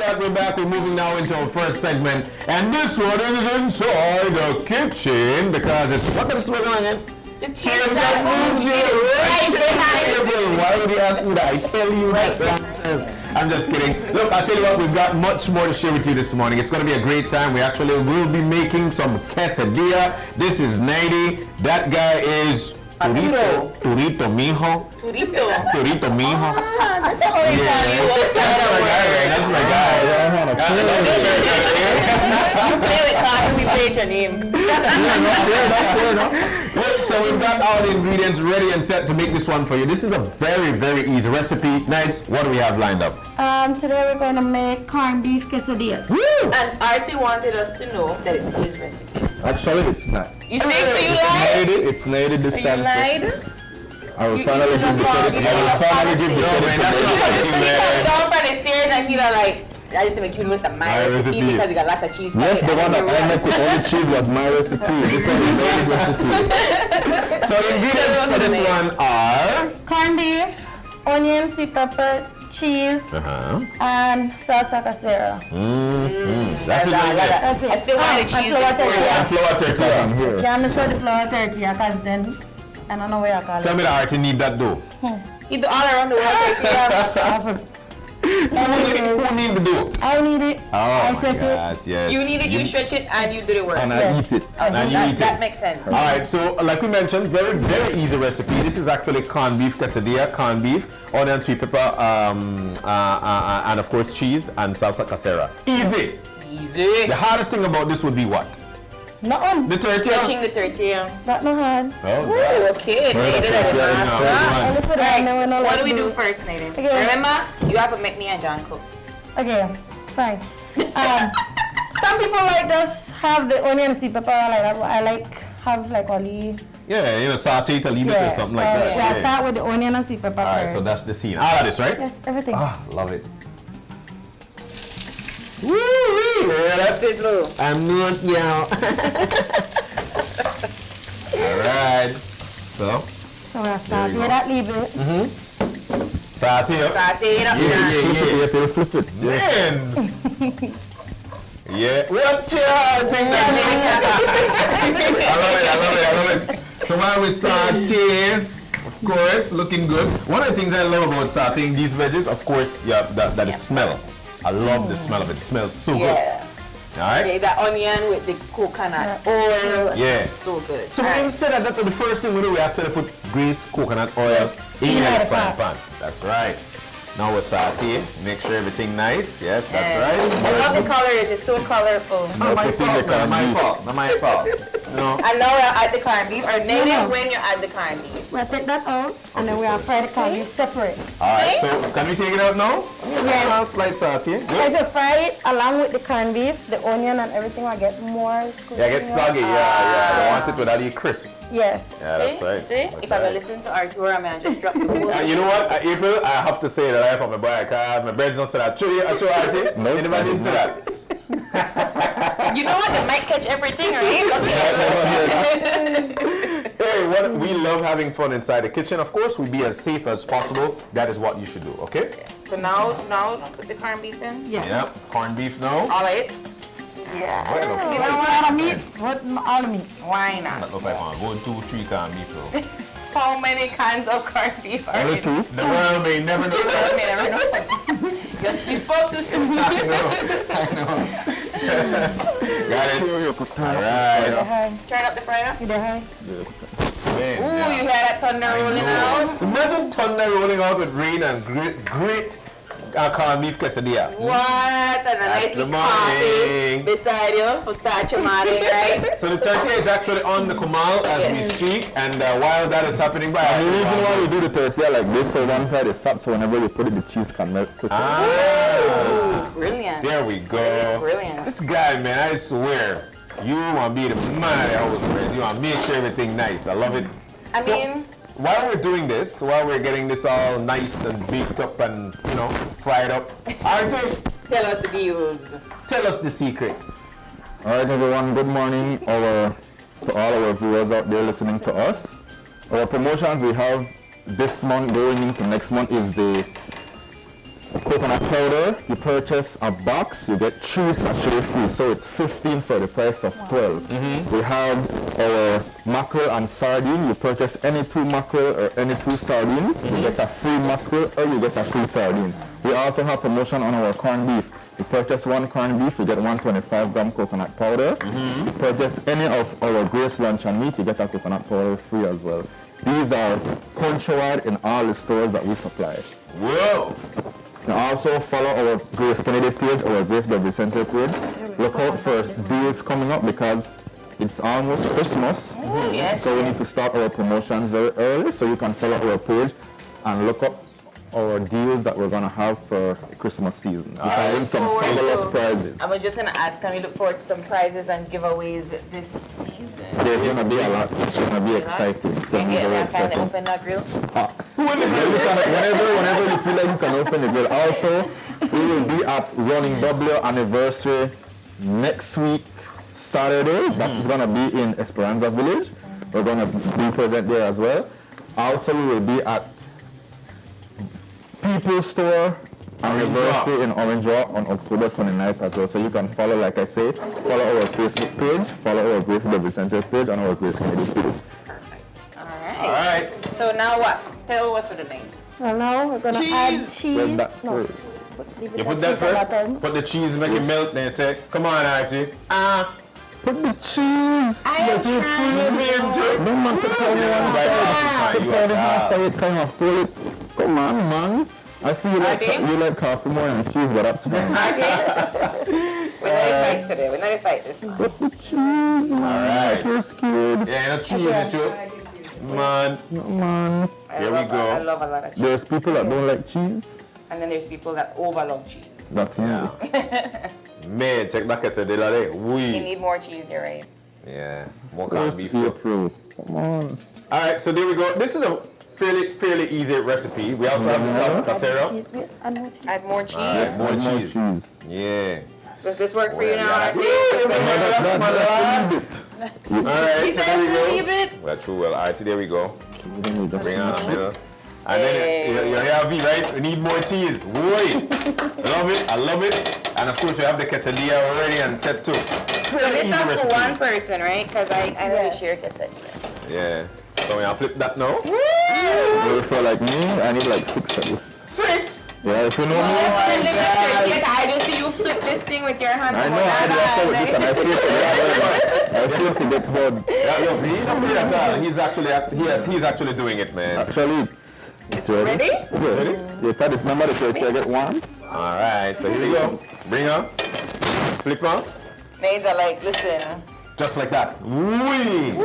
that, we're back. We're moving now into our first segment. And this one is inside the kitchen because it's, what is the slogan again? The tears that moves you right behind. Why would you ask me that? I tell you that. I'm just kidding. Look, I'll tell you what, we've got much more to share with you this morning. It's going to be a great time. We actually will be making some quesadilla. This is 90. That guy is Turito mijo. Turito mijo. That's the only time you won't say That's my guy. You play with class, we played your name. So we've got all the ingredients ready and set to make this one for you. This is a very, very easy recipe. Nice. What do we have lined up? Today we're going to make corned beef quesadillas. Woo! And Artie wanted us to know that it's his recipe. Actually, it's not. You say so you lied? It's needed this so time. You lied? I will finally give the credit. I will finally give the credit. He comes down from the stairs and he's like, I just make you look at my recipe because you got lots of cheese. Yes, the one that I make with all the cheese was my recipe. This one is Mary's recipe. So the ingredients for this one are corned beef, onion, sweet pepper, cheese, and salsa casera. That's it right there. That's it. I still want the cheese. And flour tortilla. I'm here. Yeah, I'm going to show the flour tortilla because then I don't know where I call it. Tell me that Artie need that dough. He do all around the world. Who need the dough? I need it. Oh I my stretch it. gosh, yes. You need it, you stretch it, and you do the work. And I eat it. And you eat it. That makes sense. All right, so like we mentioned, very, very easy recipe. This is actually corned beef quesadilla, corned beef, onion, sweet pepper, and of course cheese and salsa casera. Easy. Easy. The hardest thing about this would be what? No. The tortilla. Stretching the tortilla. Not no hard. Oh, Ooh, okay. Native at the master. Right. What do we do first, Native? Okay. Remember, you have to make me and John cook. Okay, thanks. Some people like just have the onion and sweet pepper like that. I like have like olive. Yeah, you know, saute it a little bit or something like that. Yeah, start with the onion and sweet pepper All right, first. so that's the scene. All of this, right? Yes, everything. Ah, love it. Woo! Yeah, that's sizzle. I'm not now. All right. So we'll start with that little bit. Saute up. Saute it up. Yeah. Flip it. Man. Yeah. What's your thing? I love it. So while we saute, of course, looking good. One of the things I love about sauteing these veggies, of course, yeah, that is smell. I love the smell of it. It smells so good. All right. Okay, the onion with the coconut oil. Yeah. So good. So when you say that, that's the first thing we do. We have to put grease, coconut oil in the frying pan. That's right. Now we're saute. Make sure everything nice. Yes, that's right. I love the colors. It's so colorful. Not my fault. Not my fault. Not my fault. No. And now we're at the corned beef. Or Native when you're at the corned beef. We'll take that out and then we'll fry the corned beef separate. All right. So can we take it out now? Yeah. Slight saute. If you fry it along with the corned beef, the onion and everything will get more squishy. Yeah, get soggy. Yeah. I want it with all the crisp. Yes. Yeah, that's right. See? If I were listening to Arturo, I might just drop the whole You know what, April, I have to say that I have my boy, because my friends don't say that. True, Artie? No, anybody didn't say that? You know what? They might catch everything, right? Okay. Hey, we love having fun inside the kitchen. Of course, we be as safe as possible. That is what you should do, okay? So now put the corned beef in? Yes. Yep, corned beef now. All right. Yeah. Well, You don't want all the meat? What all the meat? Why not? That look like one. Go 2, 3 corned beef though. How many cans of corned beef are Only in? 2. The world may never know. The world may never know. Yes, you spoke too soon. I know. Got it. All right. Turn up the fryer. You there, high? Man, Ooh, you hear that thunder rolling out? Imagine thunder rolling out with rain and great corned beef quesadilla. What? And a nice little coffee beside you for start your morning, right? So the tortilla is actually on the comal as we speak, and while that is happening, the reason why we do the tortilla like this, so one side is soft, so whenever we put it, the cheese can melt quickly. Brilliant. There we go. Brilliant. This guy, man, I swear, you want to be the man of the house, man. You want to make sure everything nice. I love it. I mean, while we're doing this, while we're getting this all nice and baked up and, you know, fried up, Artie, tell us the deals. Tell us the secret. All right, everyone. Good morning, to all our viewers out there listening to us. Our promotions we have this month going into next month is the coconut powder, you purchase a box, you get 3 sachets free, so it's 15 for the price of 12. We have our mackerel and sardine. You purchase any 2 mackerel or any 2 sardine, you get a free mackerel or you get a free sardine. We also have promotion on our corned beef. You purchase 1 corned beef, you get 125 gram coconut powder. You purchase any of our Grace luncheon meat, you get a coconut powder free as well. These are countrywide in all the stores that we supply. Whoa! You also follow our Grace Kennedy page, our Grace Beverage Center page. Look out for deals coming up because it's almost Christmas. Yes, so we need to start our promotions very early, so you can follow our page and look up our deals that we're going to have for the Christmas season. You can win some fabulous prizes. I was just going to ask, can we look forward to some prizes and giveaways this season? There's going to be a lot. It's going to be exciting. It's going to be very exciting. Can I open that grill? Whenever you feel like you can open the grill. Also, we will be at Running W anniversary next week, Saturday. That's going to be in Esperanza Village. We're going to be present there as well. Also, we will be at People's Store anniversary in Orange Walk on October 29th as well. So you can follow, like I say, follow our Facebook page, follow our Grace Beverage Center page, and our Grace Kennedy page. Perfect. All right. So now what? Tell what for the names. Well, now we're going to add cheese. Put that first. You put that first? Put the cheese, make it melt, then you say, come on, Archie. Put the cheese. No man, put powder on the side. Put powder half of it, kind of pull it. Come on, man. I see you like coffee more than cheese, but that's fine. We're not in fight today. We're not in fight this month. Put the cheese, man. All right. You're scared. Yeah, no cheese, too. Man. Man. Here we go. I love a lot of cheese. There's people that don't like cheese. And then there's people that overlove cheese. That's me. Man, check back. I said, You need more cheese, you're right. Yeah, more corned beef. Come on. All right, so there we go. This is a fairly easy recipe. We also have the salsa casera. Add more cheese. More cheese. Yeah. Does this work for you now? All right, so there we go. Well, true. Well, all right, there we go. Bring on the middle. And then you're heavy, right? We need more cheese. Wait. I love it. And of course, we have the quesadilla already and set too. So this is not for one person, right? Because I really share quesadilla. Yeah. So we have flip that now. For like me, I need like 6 of this. 6? Yeah, if you know me. I just see you flip this thing with your hand. I know, I do also with this and I feel to get bored. Yeah, look, he's not free at all. He's actually doing it, man. Actually, it's ready. It's ready? You cut it, remember the criteria, get one. Alright, so here we go. Bring up. Flip on. Maids are like, listen. Just like that. Whee!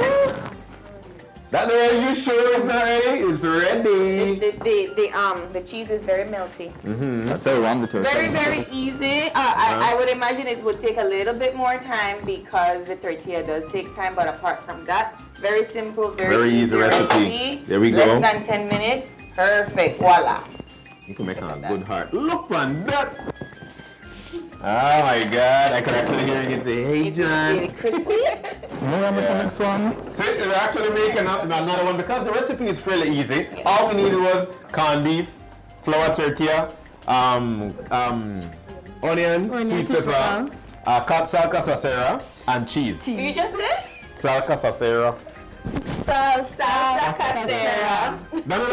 That way, you sure it's not ready? It's ready. The cheese is very melty. That's how one Very, very easy. I would imagine it would take a little bit more time because the tortilla does take time, but apart from that, very simple, very easy recipe. There we go. Less than 10 minutes. Perfect. Voila. You can make a good heart. Look on that. Oh my God, I could actually hear you say, hey John. Really crispy. No, I'm the next one. So we're actually making another one because the recipe is fairly easy. All we needed was corned beef, flour tortilla, onion, sweet pepper, salsa casera, and cheese. You just said? Salsa casera. Salsa casera. No.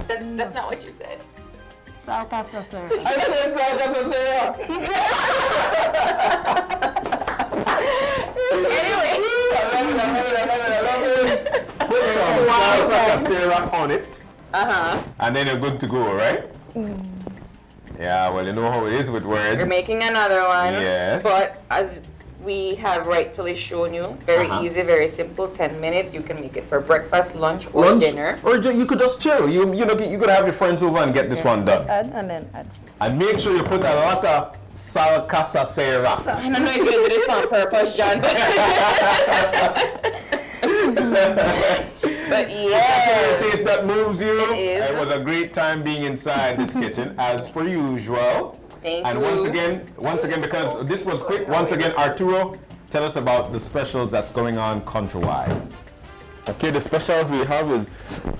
That's not what you said. Salsa casera. I said salsa casera. Anyway. I love it. Put some salsa casera on it. And then you're good to go, right? Yeah, well, you know how it is with words. You're making another one. Yes. But as we have rightfully shown you, very easy, very simple, 10 minutes. You can make it for breakfast, lunch, or dinner. Or you could just chill. You could have your friends over and get this one done. And then add. And make sure you put a lot of salsa casera. I don't know if you do this on purpose, John. But yeah, taste that moves you. It was a great time being inside this kitchen, as per usual. Thank and you. once again, because this was quick, once again, Arturo, tell us about the specials that's going on countrywide. Okay, the specials we have is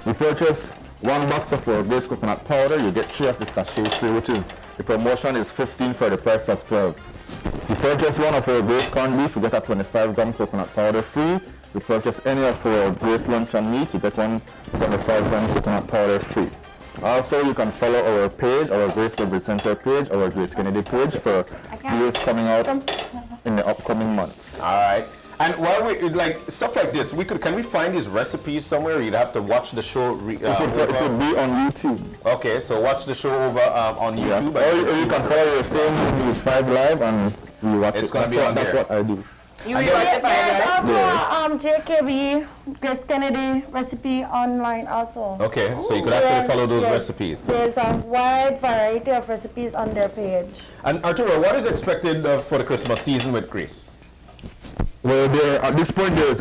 we purchase 1 box of our Grace coconut powder. You get 3 of the sachet free, which is The promotion is 15 for the price of 12. You purchase one of our Grace corned beef, you get a 25-gram coconut powder free. You purchase any of our Grace luncheon meat, you get one 25-gram coconut powder free. Also, you can follow our page, our Grace Beverage Center page, our Grace Kennedy page for deals coming out in the upcoming months. All right. And while we like stuff like this, can we find these recipes somewhere? You'd have to watch the show. It would be on YouTube. Okay, so watch the show over on YouTube. Or you can follow the same News 5 Live and you watch it. That's what I do. There's also JKB, Grace Kennedy recipe online also. Okay, so you could actually follow those recipes. There's a wide variety of recipes on their page. And Arturo, what is expected for the Christmas season with Grace? Well, at this point there will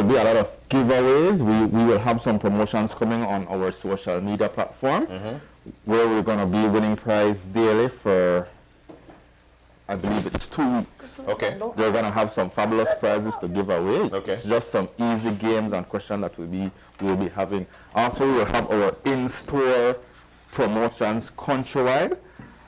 be a lot of giveaways. We will have some promotions coming on our social media platform where we're going to be winning prize daily for, I believe it's 2 weeks. Okay. They're going to have some fabulous prizes to give away. Okay. It's just some easy games and questions that we'll be having. Also, we'll have our in-store promotions countrywide,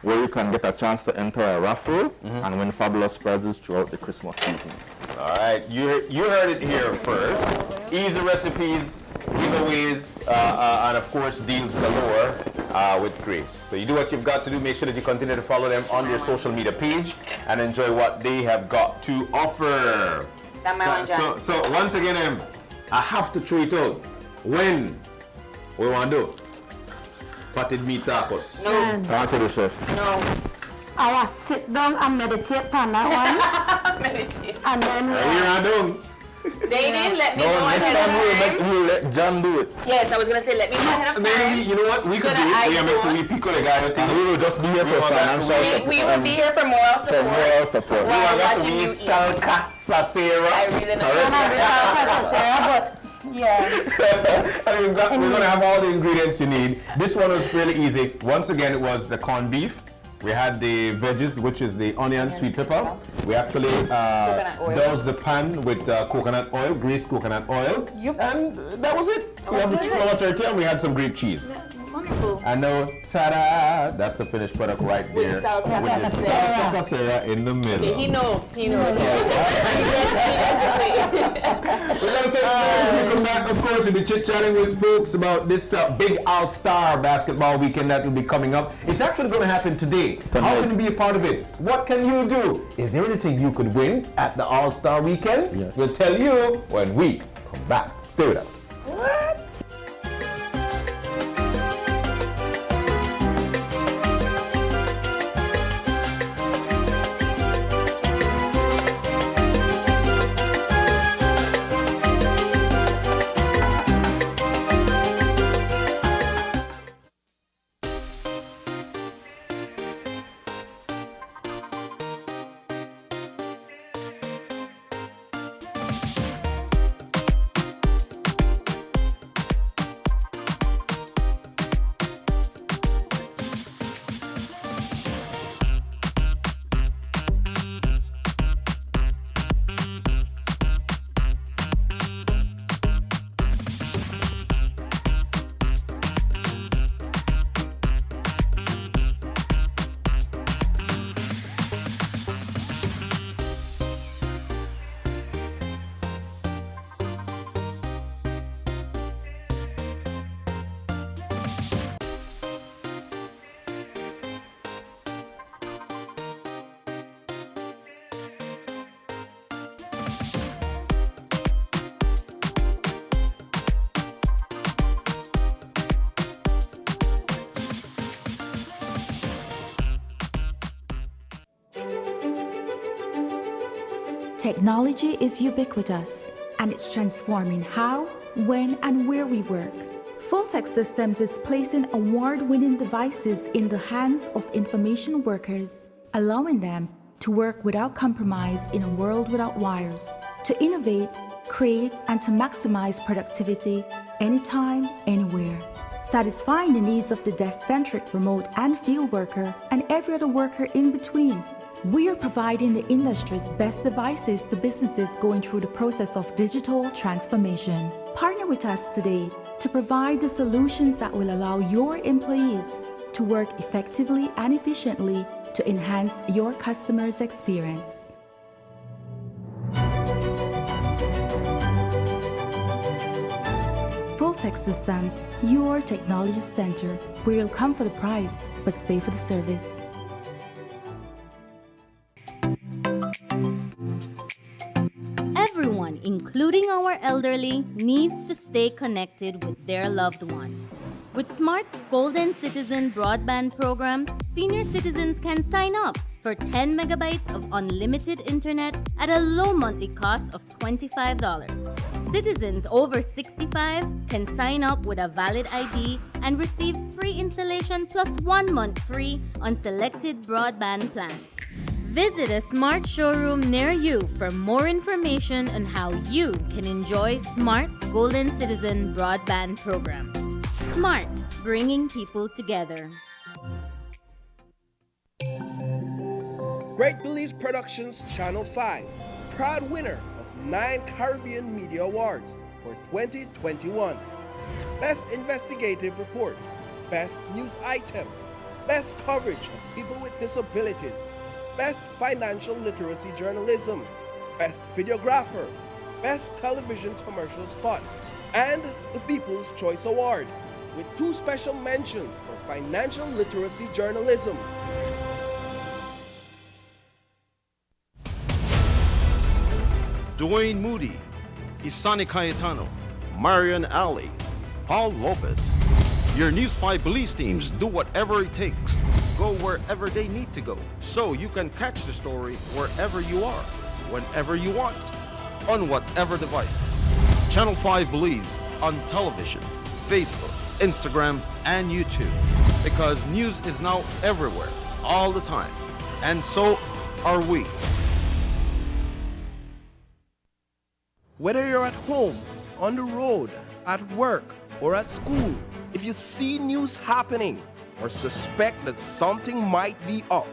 where you can get a chance to enter a raffle and win fabulous prizes throughout the Christmas season. All right, you heard it here first. Easy recipes, giveaways, and of course deals galore with Grace. So you do what you've got to do. Make sure that you continue to follow them on their social media page and enjoy what they have got to offer. So once again, I have to throw it out. When we want to do? Potted meat tacos. No. Thank you, chef. No. I will sit down and meditate on that one. Meditate. And then we're done. They didn't let me know. Next time we'll let John do it. Yes, I was going to say, let me know ahead of time. You know what? We could do it. We pick the guy. And we will just be here for financial support. We will be here for moral support. For moral support. While watching you eat. Salka Sasera. I really know. but yeah. And we're going to have all the ingredients you need. This one was really easy. Once again, it was the corned beef. We had the veggies, which is the onion, sweet pepper. We actually doused the pan with coconut oil, greased coconut oil. Yep. And that was it. We have the flour turkey and we had some great cheese. Wonderful. And now, ta-da! That's the finished product right there. With salsa casera in the middle. He knows. We're going to take come back, of course, we'll be chit-chatting with folks about this big All-Star basketball weekend that will be coming up. It's actually going to happen today. How can you be a part of it? What can you do? Is there anything you could win at the All-Star weekend? Yes. We'll tell you when we come back. Stay with us. What? Technology is ubiquitous, and it's transforming how, when, and where we work. Fulltech Systems is placing award-winning devices in the hands of information workers, allowing them to work without compromise in a world without wires, to innovate, create, and to maximize productivity anytime, anywhere. Satisfying the needs of the desk-centric remote and field worker and every other worker in between. We are providing the industry's best devices to businesses going through the process of digital transformation. Partner with us today to provide the solutions that will allow your employees to work effectively and efficiently to enhance your customers' experience. Full-Tech Systems, your technology center, where you'll come for the price, but stay for the service. Everyone, including our elderly, needs to stay connected with their loved ones. With Smart's Golden Citizen broadband program, senior citizens can sign up for 10 megabytes of unlimited internet at a low monthly cost of $25. Citizens over 65 can sign up with a valid ID and receive free installation plus 1 month free on selected broadband plans. Visit a Smart showroom near you for more information on how you can enjoy Smart's Golden Citizen broadband program. Smart, bringing people together. Great Belize Productions Channel 5, proud winner of 9 Caribbean Media Awards for 2021. Best Investigative Report, Best News Item, Best Coverage of People with Disabilities, Best Financial Literacy Journalism, Best Videographer, Best Television Commercial Spot, and the People's Choice Award, with 2 special mentions for Financial Literacy Journalism. Dwayne Moody, Isani Cayetano, Marian Ali, Paul Lopez. Your News 5 Belize teams do whatever it takes, go wherever they need to go, so you can catch the story wherever you are, whenever you want, on whatever device. Channel 5 Belize on television, Facebook, Instagram, and YouTube, because news is now everywhere, all the time, and so are we. Whether you're at home, on the road, at work, or at school, if you see news happening or suspect that something might be up,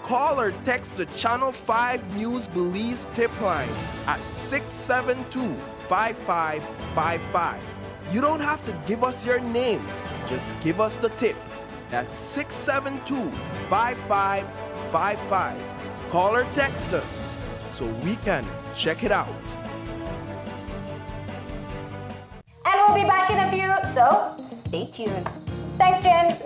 call or text the Channel 5 News Belize tip line at 672-5555. You don't have to give us your name, just give us the tip. That's 672-5555. Call or text us so we can check it out. And we'll be back in a few, so stay tuned. Thanks, Jen.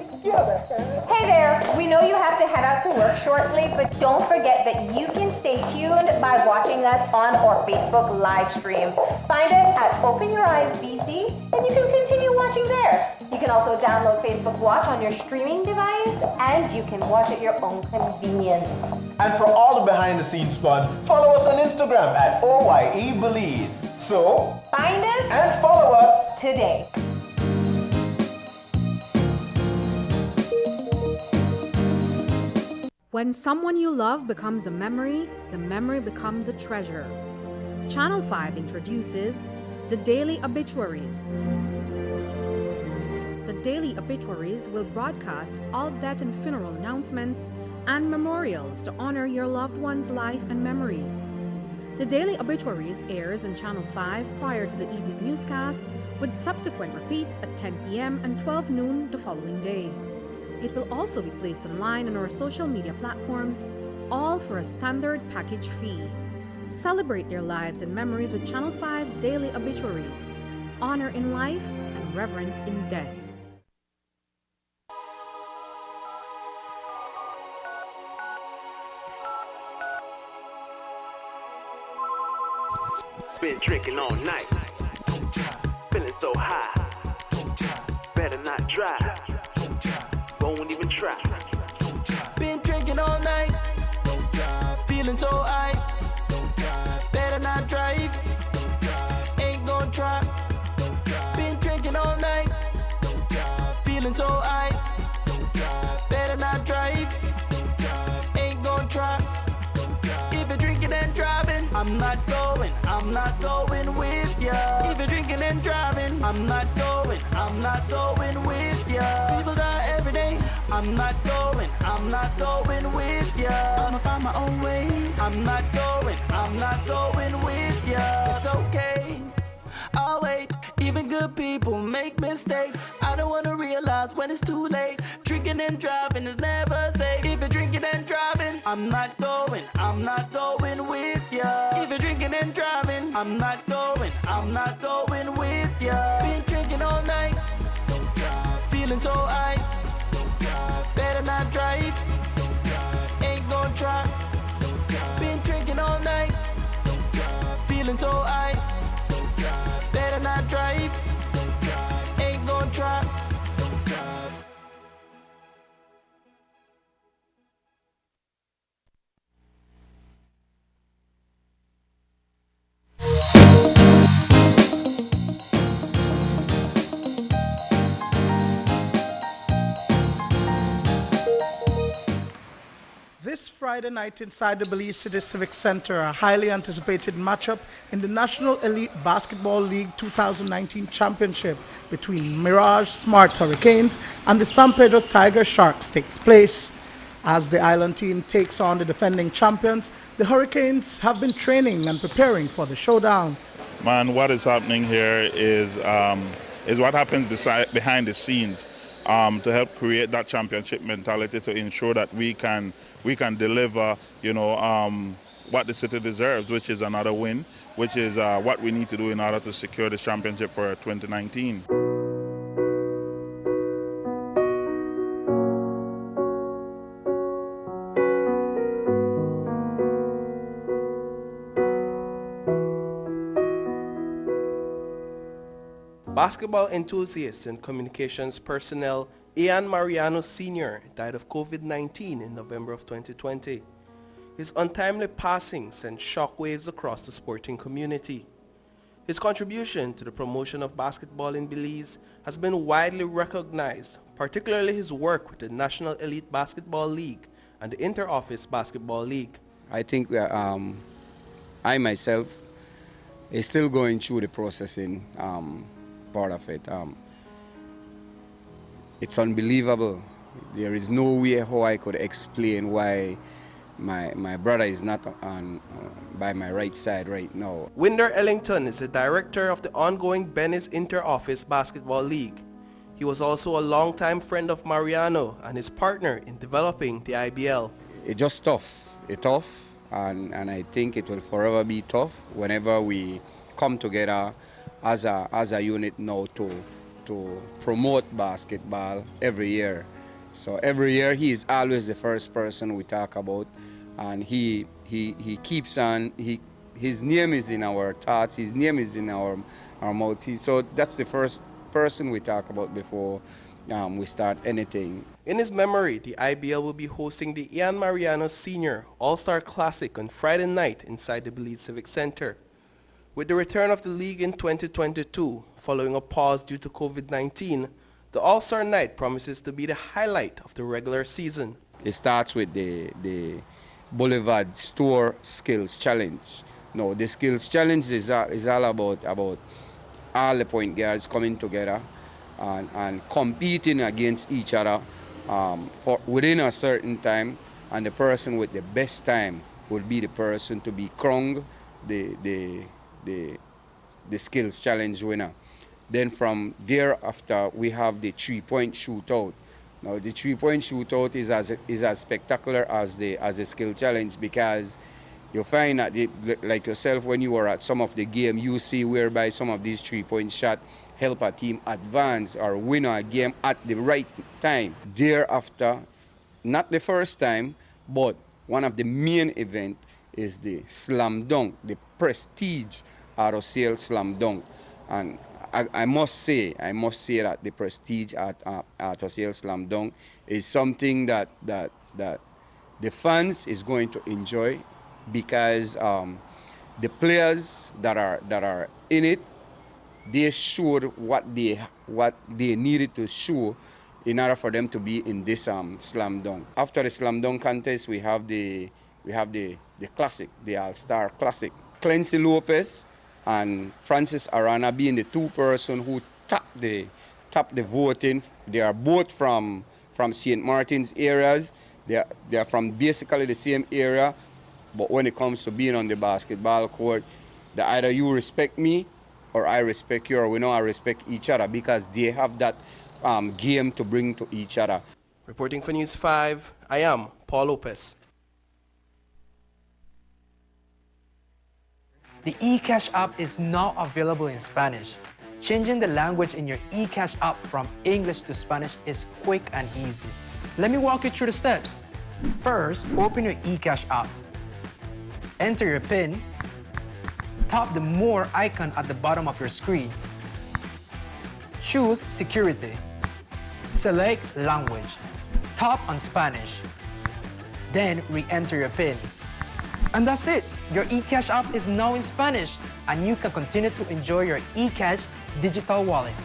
Hey there, we know you have to head out to work shortly, but don't forget that you can stay tuned by watching us on our Facebook live stream. Find us at Open Your Eyes BC, and you can continue watching there. You can also download Facebook Watch on your streaming device, and you can watch at your own convenience. And for all the behind-the-scenes fun, follow us on Instagram at OYE Belize. So, find us and follow us today. When someone you love becomes a memory, the memory becomes a treasure. Channel 5 introduces the Daily Obituaries. The Daily Obituaries will broadcast all death and funeral announcements and memorials to honor your loved one's life and memories. The Daily Obituaries airs on Channel 5 prior to the evening newscast, with subsequent repeats at 10 p.m. and 12 noon the following day. It will also be placed online on our social media platforms, all for a standard package fee. Celebrate their lives and memories with Channel 5's Daily Obituaries. Honor in life and reverence in death. Been drinking all night, feeling so high. Better not drive, won't even try. Been drinking all night, feeling so high. Better not drive, ain't gonna try. Been drinking all night, feeling so high. Better not drive, ain't gonna try. If you're drinking and driving, I'm not going with ya. If you're drinking and driving, I'm not going with ya. People die every day, I'm not going with ya. I'ma find my own way, I'm not going with ya. It's okay, I'll wait. Even good people make mistakes. I don't wanna realize when it's too late. Drinking and driving is never safe. If you're drinking and driving, I'm not going with ya. If you're drinking and driving, I'm not going with ya. Been drinking all night, feeling so high. Better not drive, ain't gon' try. Been drinking all night, feeling so high. Better not drive, ain't gon' try. This Friday night inside the Belize City Civic Center, a highly anticipated matchup in the National Elite Basketball League 2019 Championship between Mirage Smart Hurricanes and the San Pedro Tiger Sharks takes place. As the island team takes on the defending champions, the Hurricanes have been training and preparing for the showdown. Man, what is happening here is what happens behind the scenes to help create that championship mentality, to ensure that we can deliver, what the city deserves, which is another win, which is what we need to do in order to secure this championship for 2019. Basketball enthusiast and communications personnel Ian Mariano Sr. died of COVID-19 in November of 2020. His untimely passing sent shockwaves across the sporting community. His contribution to the promotion of basketball in Belize has been widely recognized, particularly his work with the National Elite Basketball League and the Inter-Office Basketball League. I think I myself is still going through the processing part of it. It's unbelievable. There is no way how I could explain why my brother is not by my right side right now. Winder Ellington is the director of the ongoing Benny's Inter-Office Basketball League. He was also a longtime friend of Mariano and his partner in developing the IBL. It's just tough. It's tough, and I think it will forever be tough whenever we come together as a unit now to promote basketball every year. So every year he is always the first person we talk about, and he keeps on. His name is in our thoughts. His name is in our mouth. So that's the first person we talk about before we start anything. In his memory, the IBL will be hosting the Ian Mariano Sr. All-Star Classic on Friday night inside the Belize Civic Center. With the return of the league in 2022, following a pause due to COVID-19, the All-Star Night promises to be the highlight of the regular season. It starts with the Boulevard Store Skills Challenge. No, the Skills Challenge is all about all the point guards coming together and competing against each other for within a certain time, and the person with the best time would be the person to be crowned the skills challenge winner. Then from thereafter we have the 3-point shootout. Now the 3-point shootout is as spectacular as the skill challenge, because you find that like yourself, when you were at some of the game, you see whereby some of these 3-point shots help a team advance or win a game at the right time. Thereafter, not the first time, but one of the main events is the slam dunk, the prestige out of sale slam dunk. And I must say that the prestige at of sale slam dunk is something that the fans is going to enjoy, because the players that are in it, they showed what they needed to show in order for them to be in this slam dunk. After the slam dunk contest, we have the classic, the All-Star Classic. Clancy Lopez and Francis Arana being the two person who top the voting. They are both from St. Martin's areas. They are from basically the same area, but when it comes to being on the basketball court, either you respect me or I respect you, or we know I respect each other, because they have that game to bring to each other. Reporting for News 5, I am Paul Lopez. The eCash app is now available in Spanish. Changing the language in your eCash app from English to Spanish is quick and easy. Let me walk you through the steps. First, open your eCash app. Enter your PIN. Tap the More icon at the bottom of your screen. Choose Security. Select Language. Tap on Spanish. Then re-enter your PIN. And that's it! Your eCash app is now in Spanish, and you can continue to enjoy your eCash digital wallet.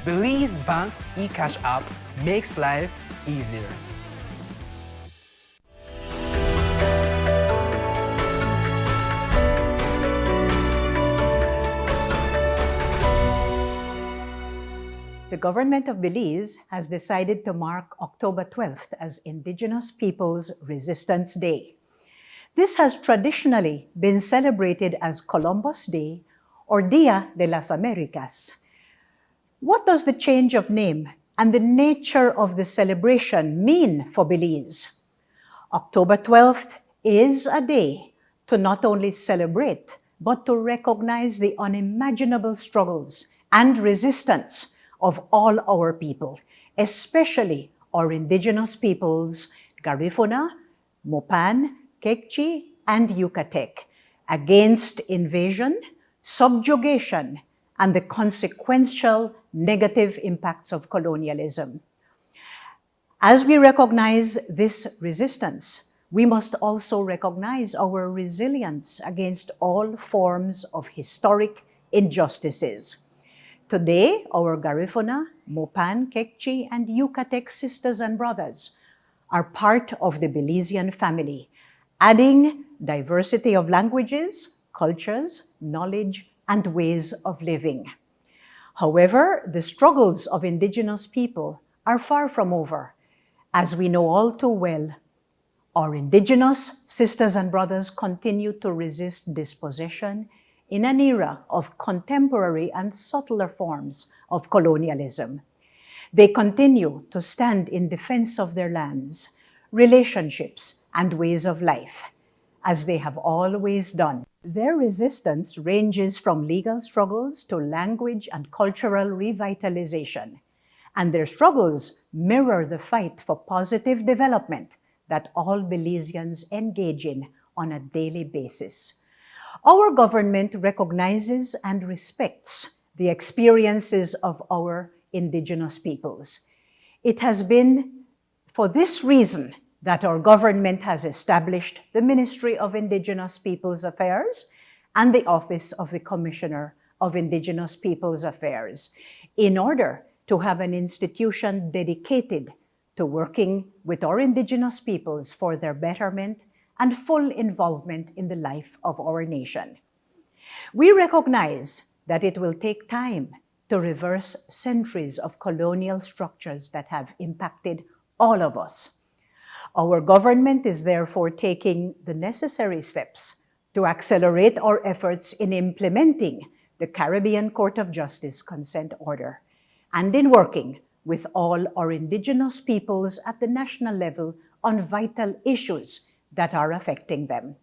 Belize Bank's eCash app makes life easier. The government of Belize has decided to mark October 12th as Indigenous Peoples Resistance Day. This has traditionally been celebrated as Columbus Day or Dia de las Americas. What does the change of name and the nature of the celebration mean for Belize? October 12th is a day to not only celebrate, but to recognize the unimaginable struggles and resistance of all our people, especially our Indigenous peoples, Garifuna, Mopan, Quechua, and Yucatec, against invasion, subjugation, and the consequential negative impacts of colonialism. As we recognize this resistance, we must also recognize our resilience against all forms of historic injustices. Today, our Garifuna, Mopan, Quechua, and Yucatec sisters and brothers are part of the Belizean family, adding diversity of languages, cultures, knowledge, and ways of living. However, the struggles of Indigenous people are far from over. As we know all too well, our Indigenous sisters and brothers continue to resist dispossession in an era of contemporary and subtler forms of colonialism. They continue to stand in defense of their lands, relationships, and ways of life, as they have always done. Their resistance ranges from legal struggles to language and cultural revitalization, and their struggles mirror the fight for positive development that all Belizeans engage in on a daily basis. Our government recognizes and respects the experiences of our Indigenous peoples. It has been for this reason that our government has established the Ministry of Indigenous Peoples Affairs and the Office of the Commissioner of Indigenous Peoples Affairs, in order to have an institution dedicated to working with our Indigenous peoples for their betterment and full involvement in the life of our nation. We recognize that it will take time to reverse centuries of colonial structures that have impacted all of us. Our government is therefore taking the necessary steps to accelerate our efforts in implementing the Caribbean Court of Justice Consent Order and in working with all our Indigenous peoples at the national level on vital issues that are affecting them.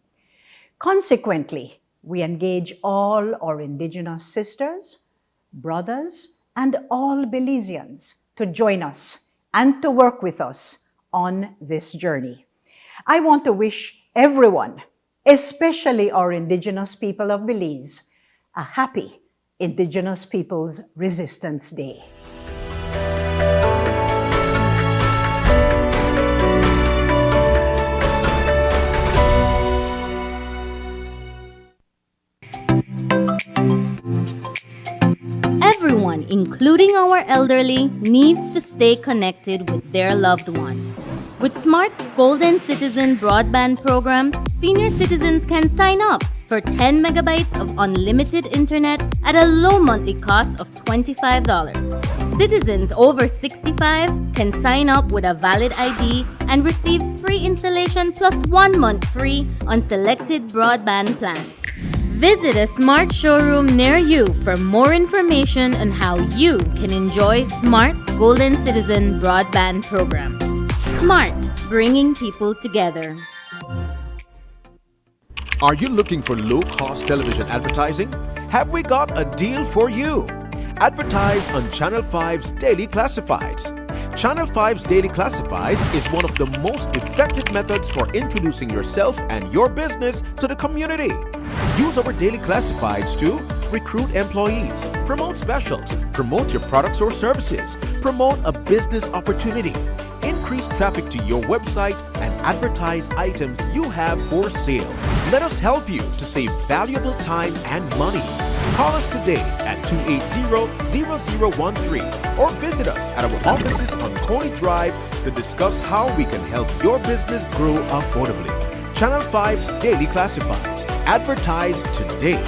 Consequently, we engage all our Indigenous sisters, brothers, and all Belizeans to join us and to work with us on this journey. I want to wish everyone, especially our Indigenous people of Belize, a happy Indigenous Peoples Resistance Day. Everyone, including our elderly, needs to stay connected with their loved ones. With Smart's Golden Citizen broadband program, senior citizens can sign up for 10 megabytes of unlimited internet at a low monthly cost of $25. Citizens over 65 can sign up with a valid ID and receive free installation plus 1 month free on selected broadband plans. Visit a Smart showroom near you for more information on how you can enjoy Smart's Golden Citizen broadband program. Smart, bringing people together. Are you looking for low-cost television advertising? Have we got a deal for you? Advertise on Channel 5's Daily Classifieds. Channel 5's Daily Classifieds is one of the most effective methods for introducing yourself and your business to the community. Use our Daily Classifieds to recruit employees, promote specials, promote your products or services, promote a business opportunity, increase traffic to your website, and advertise items you have for sale. Let us help you to save valuable time and money. Call us today at 280-0013 or visit us at our offices on Coney Drive to discuss how we can help your business grow affordably. Channel 5's Daily Classifieds. Advertise today.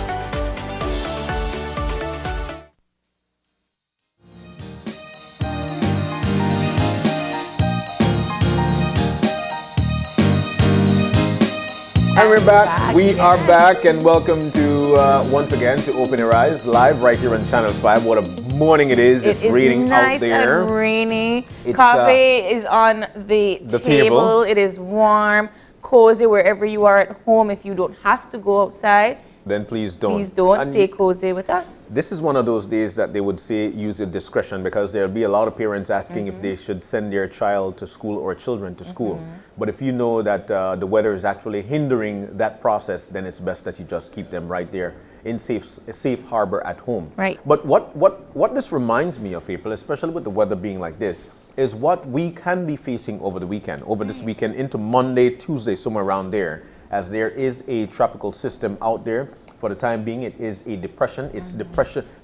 And we're back. We are back, and welcome to once again to Open Your Eyes live right here on Channel 5. What a morning it is! It's raining nice out there. And rainy. It's, Coffee is on the table. It is warm, cozy wherever you are at home. If you don't have to go outside, then please don't. Please don't. And stay cozy with us. This is one of those days that they would say use your discretion, because there'll be a lot of parents asking if they should send their child to school or children to school. But if you know that the weather is actually hindering that process, then it's best that you just keep them right there in safe harbor at home. Right. But what this reminds me of, April, especially with the weather being like this, is what we can be facing over the weekend, over this weekend into Monday, Tuesday, somewhere around there, as there is a tropical system out there. For the time being, it is a depression. It's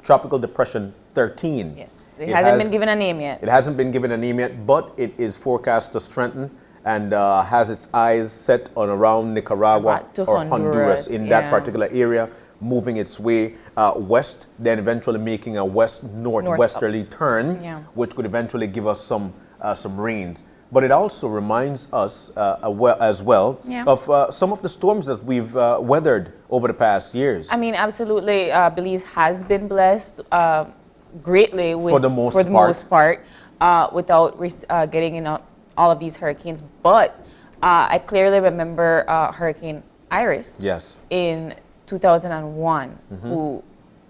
Tropical Depression 13. Yes, it hasn't been given a name yet. It hasn't been given a name yet, but it is forecast to strengthen and has its eyes set on around Nicaragua or Honduras in that particular area, moving its way west, then eventually making a northwesterly turn, which could eventually give us some rains. But it also reminds us as well of some of the storms that we've weathered over the past years. I mean, absolutely. Belize has been blessed greatly with, for the most part, without getting in all of these hurricanes. But I clearly remember Hurricane Iris in 2001, who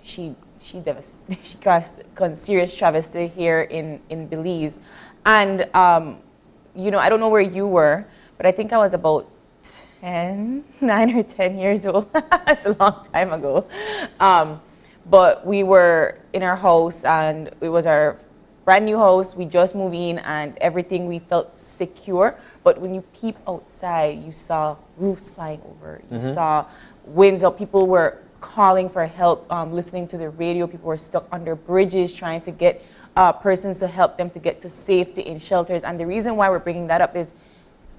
she caused serious travesty here in Belize. And you know, I don't know where you were, but I think I was about 9 or 10 years old. That's a long time ago. But we were in our house, and it was our brand new house. We just moved in, and everything, we felt secure. But when you peep outside, you saw roofs flying over. You saw winds up. People were calling for help, listening to the radio. People were stuck under bridges trying to get persons to help them to get to safety in shelters. And the reason why we're bringing that up is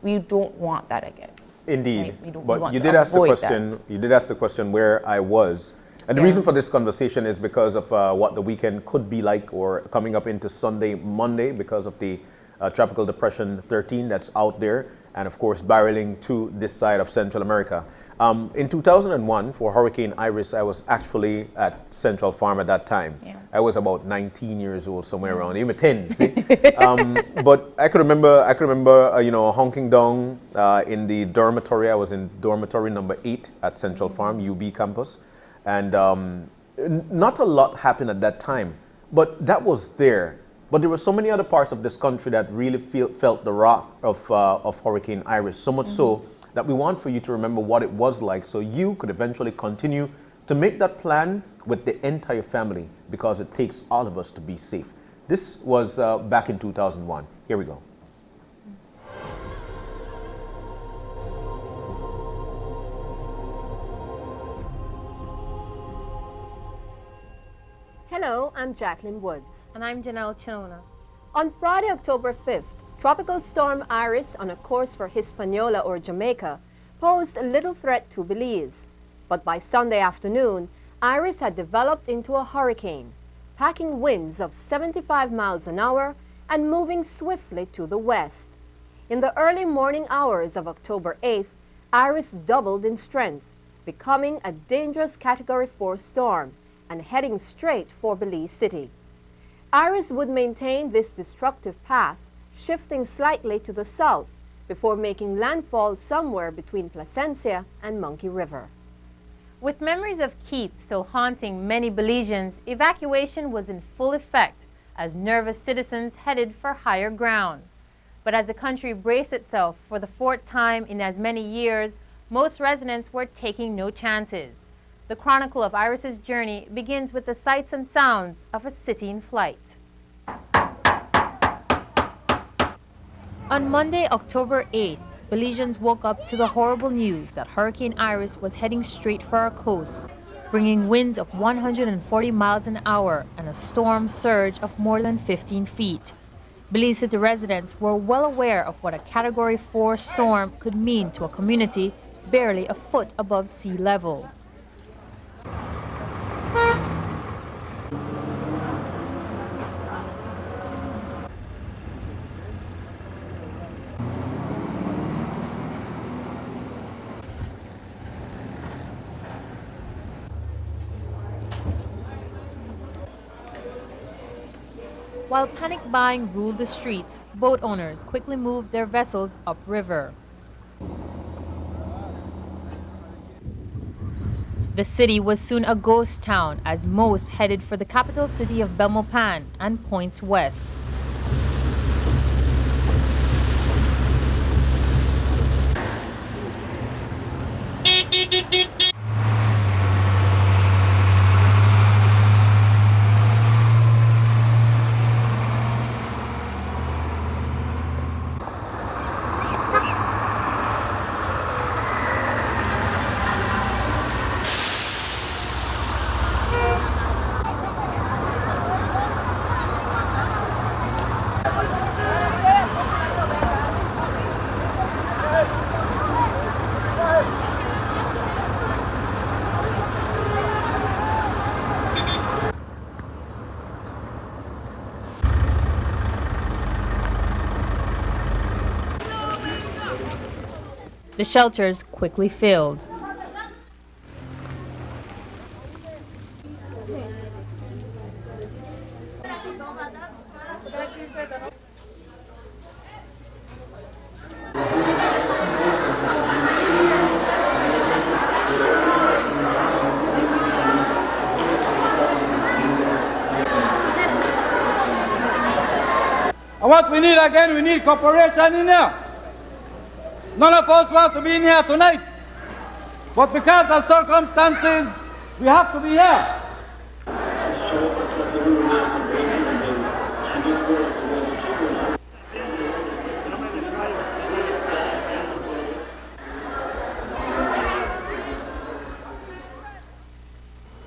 we don't want that again. Indeed. Right? But you did ask the question. You did ask the question where I was, and the reason for this conversation is because of what the weekend could be like, or coming up into Sunday, Monday, because of the Tropical Depression 13 that's out there, and of course barreling to this side of Central America. In 2001, for Hurricane Iris, I was actually at Central Farm at that time. I was about 19 years old, somewhere around, even 10. See? But I could remember, you know, honking down in the dormitory. I was in dormitory number 8 at Central Farm, UB campus, and not a lot happened at that time, but that was there. But there were so many other parts of this country that really felt the wrath of Hurricane Iris, so much so that we want for you to remember what it was like, so you could eventually continue to make that plan with the entire family, because it takes all of us to be safe. This was back in 2001. Here we go. Hello, I'm Jacqueline Woods. And I'm Janelle Chinona. On Friday, October 5th, Tropical Storm Iris, on a course for Hispaniola or Jamaica, posed a little threat to Belize. But by Sunday afternoon, Iris had developed into a hurricane, packing winds of 75 miles an hour and moving swiftly to the west. In the early morning hours of October 8th, Iris doubled in strength, becoming a dangerous Category 4 storm and heading straight for Belize City. Iris would maintain this destructive path, shifting slightly to the south before making landfall somewhere between Placencia and Monkey River. With memories of Keith still haunting many Belizeans, evacuation was in full effect as nervous citizens headed for higher ground. But as the country braced itself for the fourth time in as many years, most residents were taking no chances. The chronicle of Iris's journey begins with the sights and sounds of a city in flight. On Monday, October 8th, Belizeans woke up to the horrible news that Hurricane Iris was heading straight for our coast, bringing winds of 140 miles an hour and a storm surge of more than 15 feet. Belize City residents were well aware of what a Category 4 storm could mean to a community barely a foot above sea level. While panic buying ruled the streets, boat owners quickly moved their vessels upriver. The city was soon a ghost town as most headed for the capital city of Belmopan and points west. The shelters quickly filled. And what we need again, we need cooperation in here. None of us want to be in here tonight, but because of circumstances, we have to be here.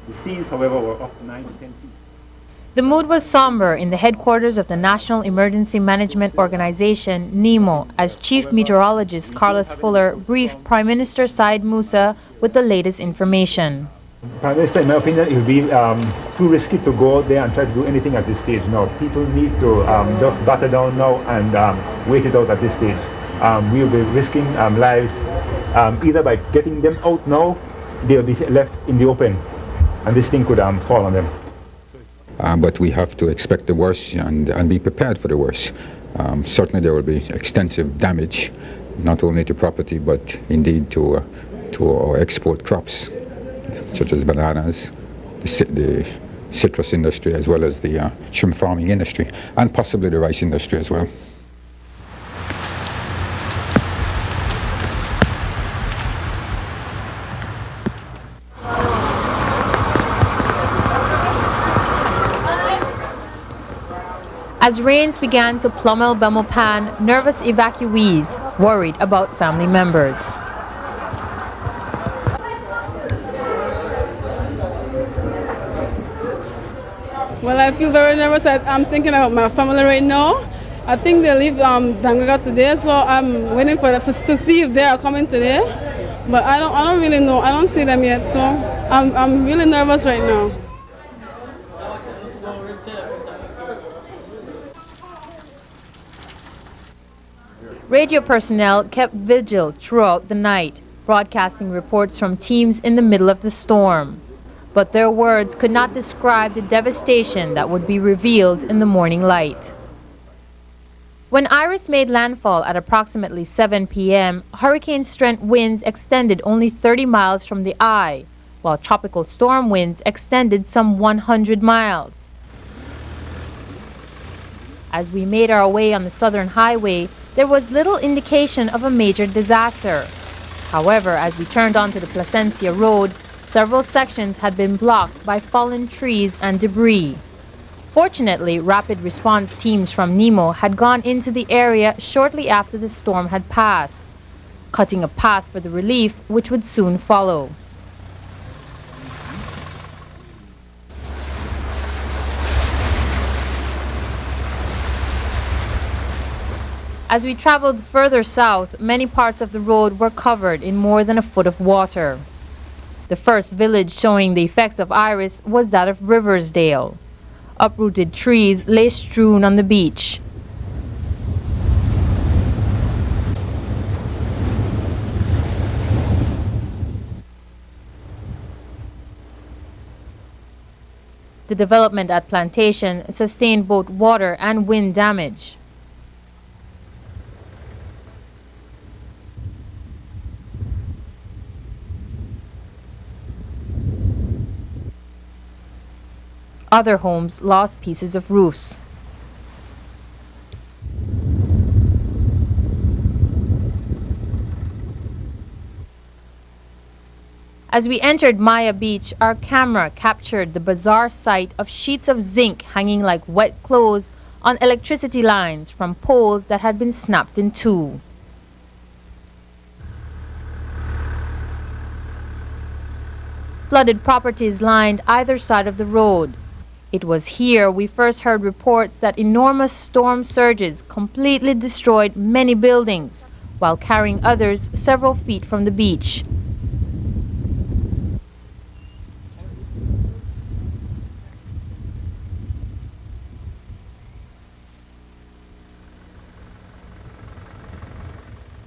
The seas, however, were up to 9 to 10 feet. The mood was somber in the headquarters of the National Emergency Management Organization, NEMO, as Chief Meteorologist Carlos Fuller briefed Prime Minister Said Musa with the latest information. Prime Minister, in my opinion, it would be too risky to go out there and try to do anything at this stage now. People need to just batter down now and wait it out at this stage. We'll be risking lives either by getting them out now, they'll be left in the open, and this thing could fall on them. But we have to expect the worst and be prepared for the worst. Certainly there will be extensive damage, not only to property, but indeed to our export crops, such as bananas, the citrus industry, as well as the shrimp farming industry, and possibly the rice industry as well. As rains began to pummel Belmopan, nervous evacuees worried about family members. Well, I feel very nervous. I'm thinking about my family right now. I think they leave Dangaga today, so I'm waiting to see if they are coming today. But I don't really know. I don't see them yet, so I'm really nervous right now. Radio personnel kept vigil throughout the night, broadcasting reports from teams in the middle of the storm. But their words could not describe the devastation that would be revealed in the morning light. When Iris made landfall at approximately 7 p.m., hurricane-strength winds extended only 30 miles from the eye, while tropical storm winds extended some 100 miles. As we made our way on the southern highway, there was little indication of a major disaster. However, as we turned onto the Placencia Road, several sections had been blocked by fallen trees and debris. Fortunately, rapid response teams from NEMO had gone into the area shortly after the storm had passed, cutting a path for the relief which would soon follow. As we traveled further south, many parts of the road were covered in more than a foot of water. The first village showing the effects of Iris was that of Riversdale. Uprooted trees lay strewn on the beach. The development at Plantation sustained both water and wind damage. Other homes lost pieces of roofs. As we entered Maya Beach, our camera captured the bizarre sight of sheets of zinc hanging like wet clothes on electricity lines from poles that had been snapped in two. Flooded properties lined either side of the road. It was here we first heard reports that enormous storm surges completely destroyed many buildings, while carrying others several feet from the beach.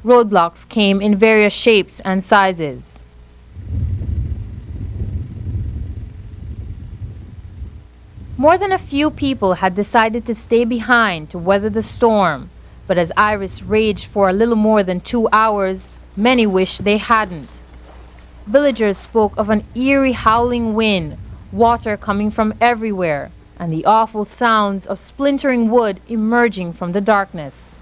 Roadblocks came in various shapes and sizes. More than a few people had decided to stay behind to weather the storm, but as Iris raged for a little more than 2 hours, many wished they hadn't. Villagers spoke of an eerie howling wind, water coming from everywhere, and the awful sounds of splintering wood emerging from the darkness.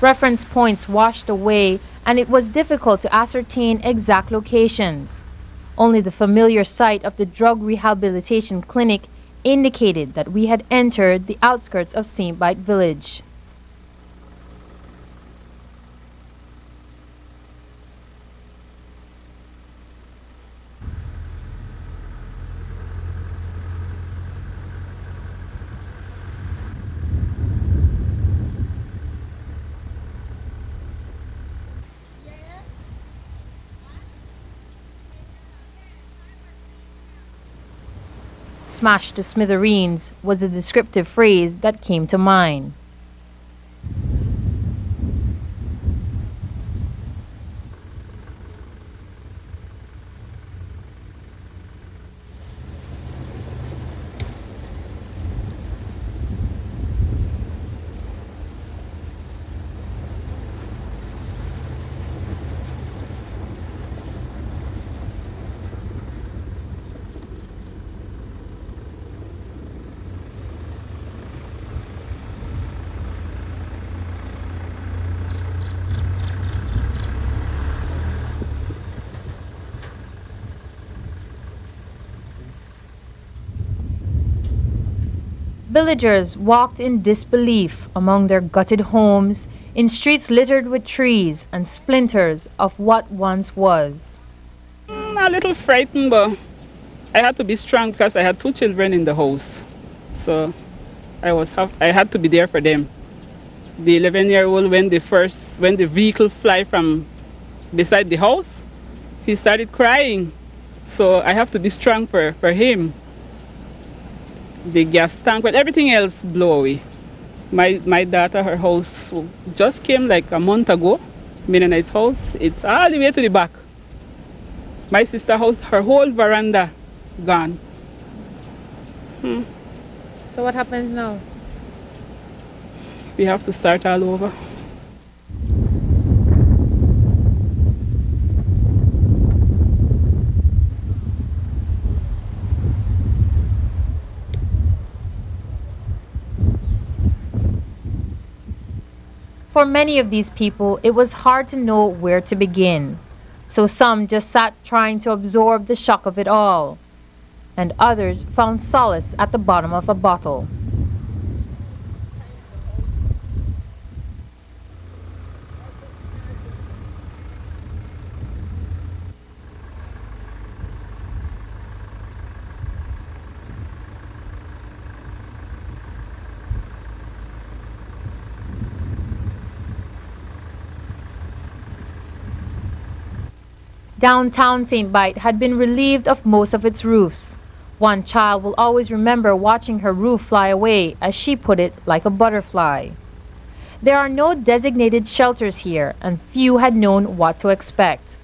Reference points washed away, and it was difficult to ascertain exact locations. Only the familiar site of the drug rehabilitation clinic indicated that we had entered the outskirts of St. Bite village. Smashed to smithereens was the descriptive phrase that came to mind. Villagers walked in disbelief among their gutted homes, in streets littered with trees and splinters of what once was. A little frightened, but I had to be strong because I had 2 children in the house. So I had to be there for them. The 11-year-old, when the vehicle fly from beside the house, he started crying. So I have to be strong for him. The gas tank, but everything else blew away. My daughter, her house just came like a month ago, Mennonite's house, it's all the way to the back. My sister's house, her whole veranda gone. So what happens now? We have to start all over. For many of these people, it was hard to know where to begin. So some just sat trying to absorb the shock of it all. And others found solace at the bottom of a bottle. Downtown St. Bite had been relieved of most of its roofs. One child will always remember watching her roof fly away, as she put it, like a butterfly. There are no designated shelters here, and few had known what to expect.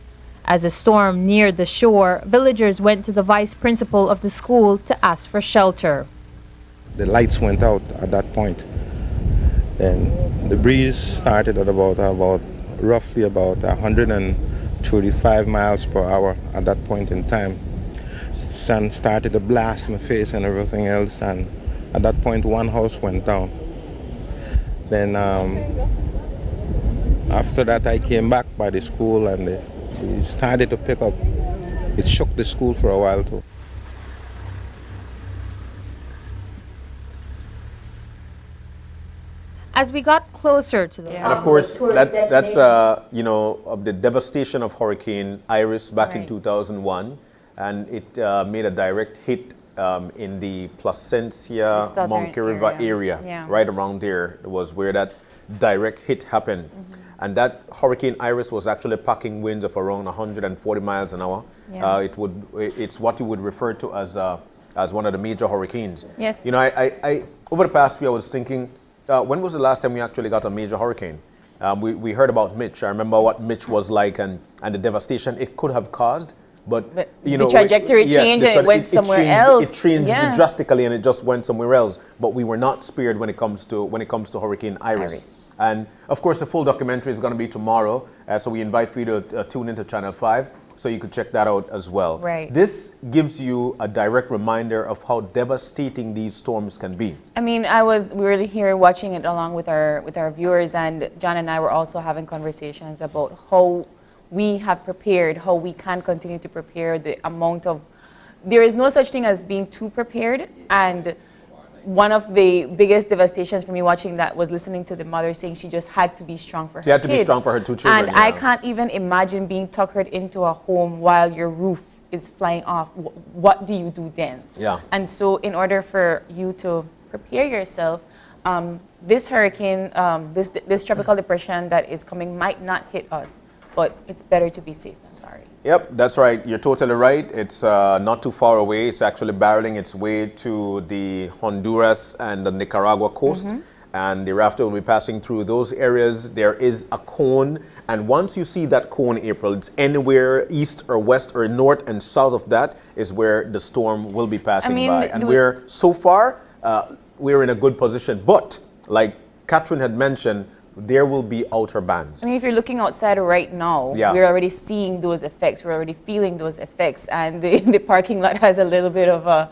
As the storm neared the shore, villagers went to the vice principal of the school to ask for shelter. The lights went out at that point. Then the breeze started at roughly about 135 miles per hour at that point in time. Sun started to blast my face and everything else, and at that point one house went down. Then after that I came back by the school, and it started to pick up. It shook the school for a while too. As we got closer to the And of course, that's you know, of the devastation of Hurricane Iris back in 2001, and it made a direct hit in the Placencia, Monkey River area. Right around there was where that direct hit happened. And that Hurricane Iris was actually packing winds of around 140 miles an hour. It's what you would refer to as one of the major hurricanes. Yes. You know, I over the past year I was thinking, when was the last time we actually got a major hurricane? We heard about Mitch. I remember what Mitch was like and the devastation it could have caused. But you know, the trajectory changed and it went somewhere else. It changed drastically and it just went somewhere else. But we were not spared when it comes to Hurricane Iris. And of course, the full documentary is going to be tomorrow. So we invite for you to tune into Channel 5 so you could check that out as well. Right. This gives you a direct reminder of how devastating these storms can be. I mean, we were here watching it along with our viewers, and John and I were also having conversations about how we have prepared, how we can continue to prepare, the amount of, there is no such thing as being too prepared. And one of the biggest devastations for me watching that was listening to the mother saying she just had to be strong for her kid. She had to be strong for her two children. And I can't even imagine being tuckered into a home while your roof is flying off. What do you do then? Yeah. And so in order for you to prepare yourself, this hurricane, this tropical depression that is coming might not hit us, but it's better to be safe than sorry. Yep, that's right. You're totally right. It's not too far away. It's actually barreling its way to the Honduras and the Nicaragua coast. And thereafter will be passing through those areas. There is a cone. And once you see that cone, April, it's anywhere east or west or north and south of that is where the storm will be passing by. And we're, so far, we're in a good position. But like Catherine had mentioned, there will be outer bands. I mean, if you're looking outside right now, we're already seeing those effects. We're already feeling those effects. And the parking lot has a little bit of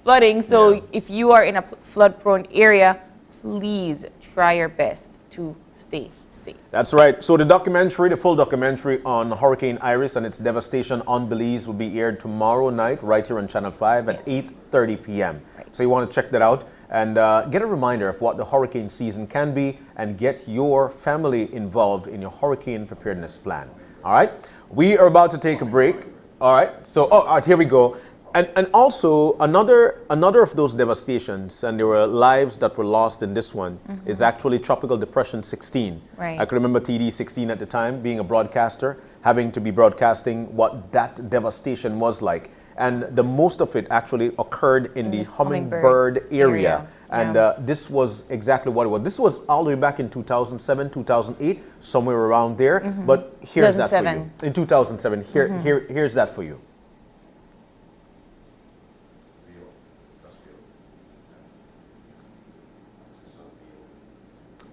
flooding. So if you are in a flood-prone area, please try your best to stay safe. That's right. So the documentary, the full documentary on Hurricane Iris and its devastation on Belize will be aired tomorrow night right here on Channel 5 at 8:30 p.m. So you want to check that out and get a reminder of what the hurricane season can be and get your family involved in your hurricane preparedness plan. All right. We are about to take a break. All right. So, all right, here we go. And also another of those devastations, and there were lives that were lost in this one, is actually Tropical Depression 16. Right. I can remember TD 16 at the time, being a broadcaster, having to be broadcasting what that devastation was like. And the most of it actually occurred in the Hummingbird area. And this was exactly what it was. This was all the way back in 2007, 2008, somewhere around there. But here's that for you. In 2007, here's that for you.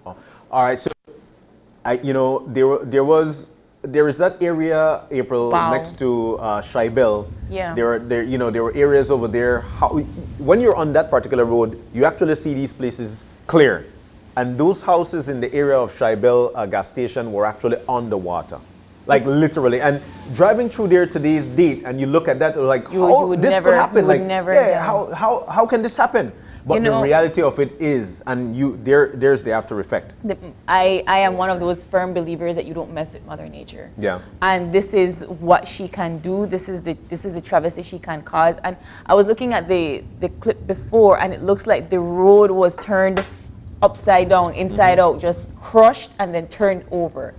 Oh, all right, so there is that area, April, next to Shaibel. Yeah. There were areas over there. When you're on that particular road, you actually see these places clear, and those houses in the area of Shaibel gas station were actually on the water, like literally. And driving through there today's date, and you look at that, like, how this could happen? Like, how can this happen? But the reality of it is, and there's the after effect. I am one of those firm believers that you don't mess with Mother Nature. Yeah. And this is what she can do. This is the travesty she can cause. And I was looking at the clip before, and it looks like the road was turned upside down, inside out, just crushed and then turned over.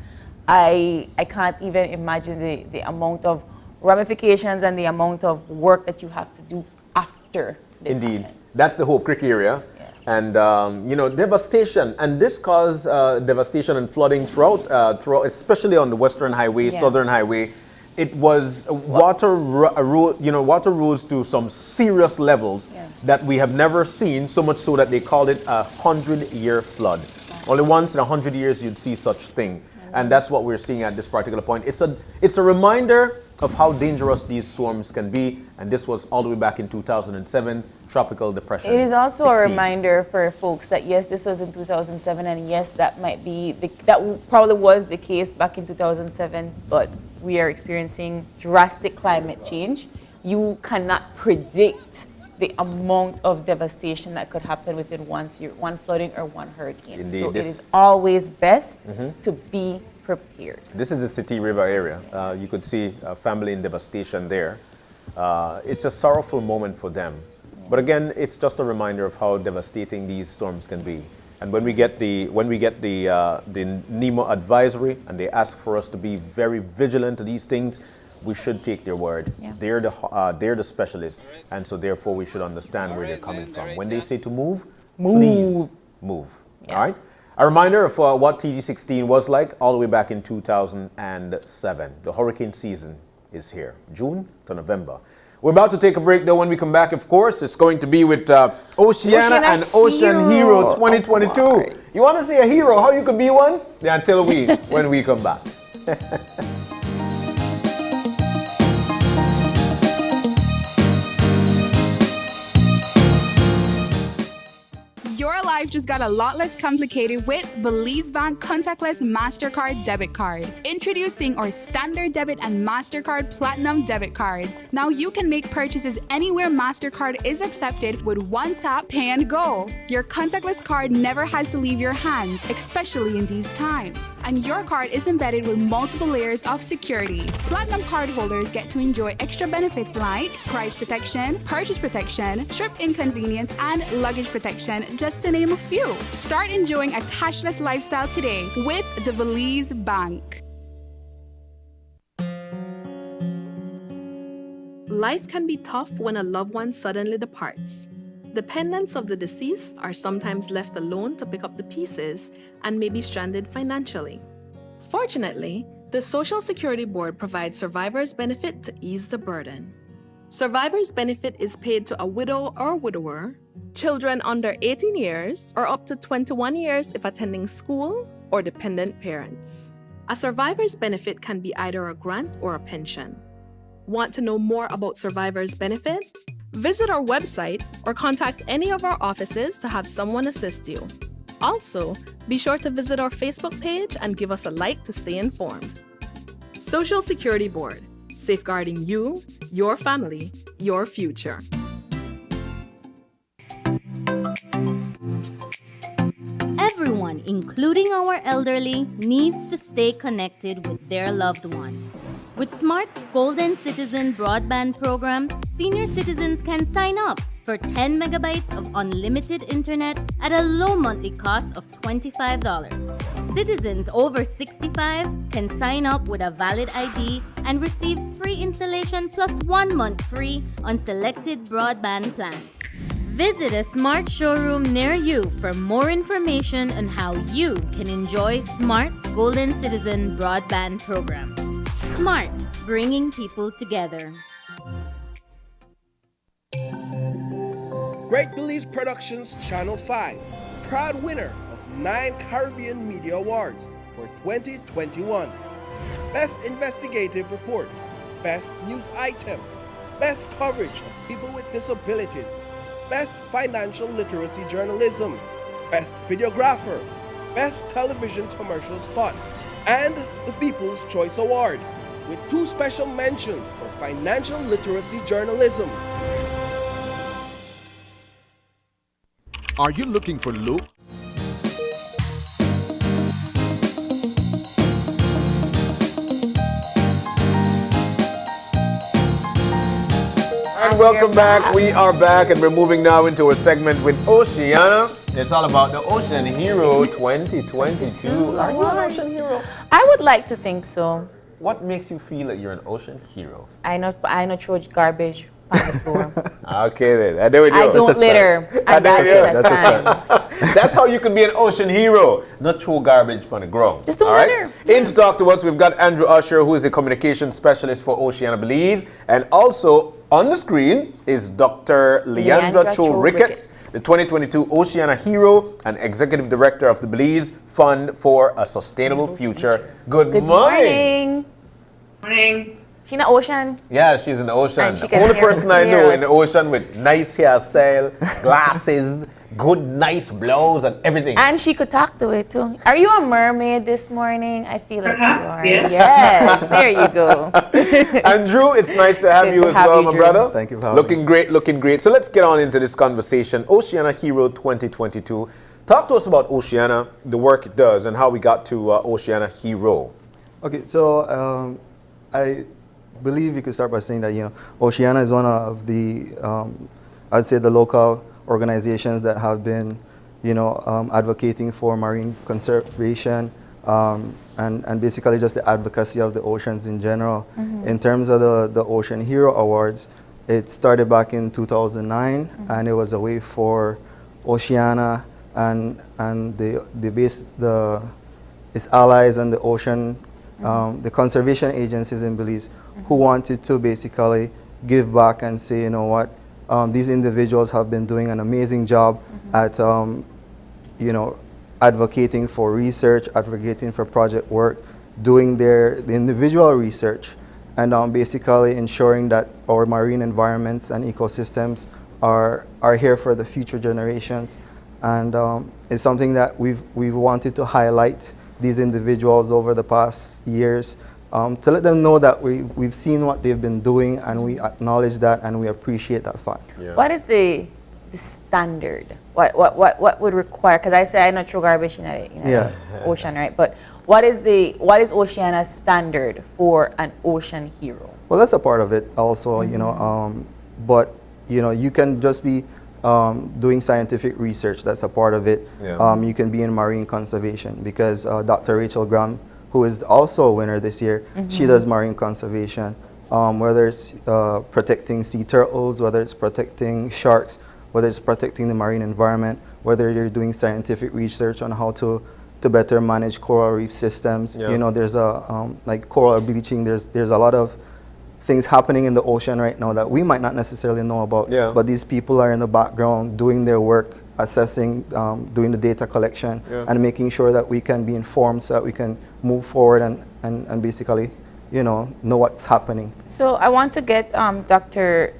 I can't even imagine the amount of ramifications and the amount of work that you have to do after this happens. That's the Hope Creek area. And, devastation. And this caused devastation and flooding throughout, especially on the Western Highway, Southern Highway. It was water rose to some serious levels that we have never seen, so much so that they called it a 100-year flood. Only once in 100 years you'd see such thing. And that's what we're seeing at this particular point. It's a reminder of how dangerous these storms can be. And this was all the way back in 2007. Tropical depression. It is also 16. a reminder for folks that yes, this was in 2007, and yes, that might be that probably was the case back in 2007. But we are experiencing drastic climate change. You cannot predict the amount of devastation that could happen within one flooding or one hurricane. Indeed, so it is always best to be prepared. This is the City River area. You could see family in devastation there. It's a sorrowful moment for them. But again, it's just a reminder of how devastating these storms can be. And when we get the NEMA advisory and they ask for us to be very vigilant to these things, we should take their word. Yeah. They're the specialists, and so therefore we should understand where they're coming from. When they say to move, please move. Yeah. All right. A reminder of what TG16 was like all the way back in 2007. The hurricane season is here, June to November. We're about to take a break, though. When we come back, of course, it's going to be with Oceana and Ocean Hero 2022. Right. You want to see a hero? How you could be one? Yeah, until when we come back. Your life just got a lot less complicated with Belize Bank Contactless MasterCard Debit Card. Introducing our Standard Debit and MasterCard Platinum Debit Cards. Now you can make purchases anywhere MasterCard is accepted with one tap, pay and go. Your contactless card never has to leave your hands, especially in these times. And your card is embedded with multiple layers of security. Platinum card holders get to enjoy extra benefits like price protection, purchase protection, trip inconvenience, and luggage protection, just to name a few. Start enjoying a cashless lifestyle today with the Belize Bank. Life can be tough when a loved one suddenly departs. Dependents of the deceased are sometimes left alone to pick up the pieces and may be stranded financially. Fortunately, the Social Security Board provides survivor's benefit to ease the burden. Survivor's benefit is paid to a widow or widower, children under 18 years, or up to 21 years if attending school, or dependent parents. A survivor's benefit can be either a grant or a pension. Want to know more about survivor's benefit? Visit our website or contact any of our offices to have someone assist you. Also, be sure to visit our Facebook page and give us a like to stay informed. Social Security Board, safeguarding you, your family, your future. Everyone, including our elderly, needs to stay connected with their loved ones. With Smart's Golden Citizen broadband program, senior citizens can sign up for 10 megabytes of unlimited internet at a low monthly cost of $25. Citizens over 65 can sign up with a valid ID and receive free installation plus 1 month free on selected broadband plans. Visit a smart showroom near you for more information on how you can enjoy Smart's Golden Citizen broadband program. Smart, bringing people together. Great Belize Productions Channel 5, proud winner of 9 Caribbean Media Awards for 2021. Best Investigative Report, Best News Item, Best Coverage of People with Disabilities, Best Financial Literacy Journalism, Best Videographer, Best Television Commercial Spot, and the People's Choice Award, with 2 special mentions for Financial Literacy Journalism. Are you looking for look? And welcome back. We are back and we're moving now into a segment with Oceana. It's all about the Ocean Hero 2022. Are you an ocean hero? I would like to think so. What makes you feel that you're an ocean hero? I know throw garbage on the floor. Okay then. There we go. I don't litter. And that's a sign. That's how you can be an ocean hero. Not throw garbage on the ground. Just don't litter. In to talk to us, we've got Andrew Usher, who is the communications specialist for Oceana Belize. And also on the screen is Dr. Leandra Cho Ricketts, the 2022 Oceana Hero and Executive Director of the Belize Fund for a Sustainable Future. Good morning. Morning. She in the ocean? Yeah, she's in the ocean. And she The can only hear person I know us. in the ocean with nice hairstyle, glasses, good, nice blows and everything. And she could talk to it too. Are you a mermaid this morning? I feel like Perhaps, you are. yes. Yes, there you go. Andrew, it's nice to have Good you to as have well, you, my Drew. brother. Thank you for having Looking great, looking great. So let's get on into this conversation. Oceana Hero 2022. Talk to us about Oceana, the work it does, and how we got to Oceana Hero. Okay, so I believe you could start by saying that, Oceana is one of the, I'd say the local organizations that have been, advocating for marine conservation and basically just the advocacy of the oceans in general. Mhm. In terms of the Ocean Hero Awards, it started back in 2009, and it was a way for Oceana and its allies and the ocean, the conservation agencies in Belize, who wanted to basically give back and say, you know what, these individuals have been doing an amazing job at, advocating for research, advocating for project work, doing the individual research, and basically ensuring that our marine environments and ecosystems are here for the future generations. And it's something that we've wanted to highlight these individuals over the past years, to let them know that we've seen what they've been doing, and we acknowledge that and we appreciate that fact. Yeah. What is the standard? What would require? Because I say I not throw garbage in the ocean, right? But what is Oceana's standard for an ocean hero? Well, that's a part of it also, but you can just be doing scientific research. That's a part of it. Yeah. You can be in marine conservation because Dr. Rachel Graham, who is also a winner this year, she does marine conservation, whether it's protecting sea turtles, whether it's protecting sharks, whether it's protecting the marine environment, whether you're doing scientific research on how to better manage coral reef systems. Yeah. There's like coral bleaching, there's a lot of things happening in the ocean right now that we might not necessarily know about, but these people are in the background doing their work, assessing, doing the data collection, and making sure that we can be informed so that we can move forward and basically, know what's happening. So I want to get Dr.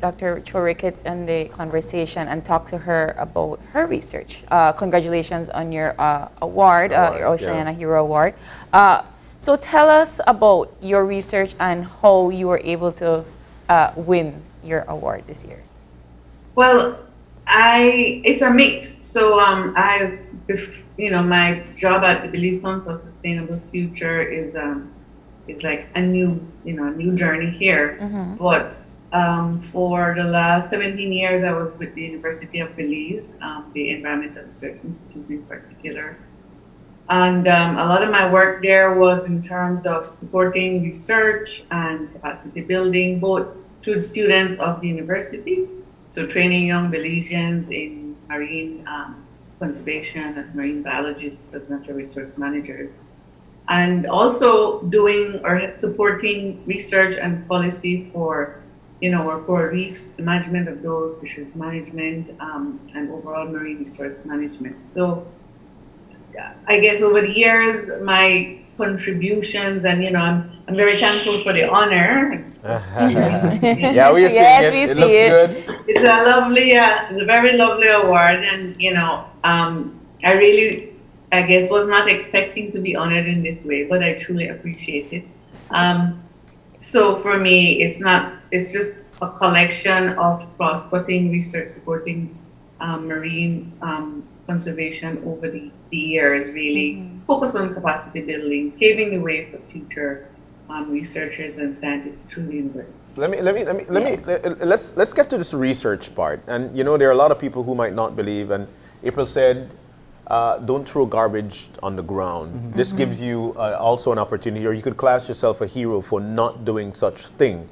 Cho Ricketts in the conversation and talk to her about her research. Congratulations on your award, your Oceana Hero Award. So tell us about your research and how you were able to win your award this year. Well, it's a mix. So my job at the Belize Fund for Sustainable Future is like a new journey here. But for the last 17 years, I was with the University of Belize, the Environmental Research Institute in particular. And a lot of my work there was in terms of supporting research and capacity building, both to the students of the university, So training young Belizeans in marine conservation as marine biologists, as natural resource managers, and also doing or supporting research and policy for, our coral reefs, the management of those, fisheries management, and overall marine resource management. So I guess over the years, my contributions, and I'm very thankful for the honor. Yeah, we're seeing Yes, it. we It see looks it. good. It's a lovely, a very lovely award, and I really, I guess, was not expecting to be honored in this way, but I truly appreciate it. So for me, it's just a collection of cross-cutting research supporting marine conservation over the years, really focus on capacity building, paving the way for future researchers and scientists through the university. Let's get to this research part. And there are a lot of people who might not believe, and April said, don't throw garbage on the ground. This gives you also an opportunity, or you could class yourself a hero for not doing such thing.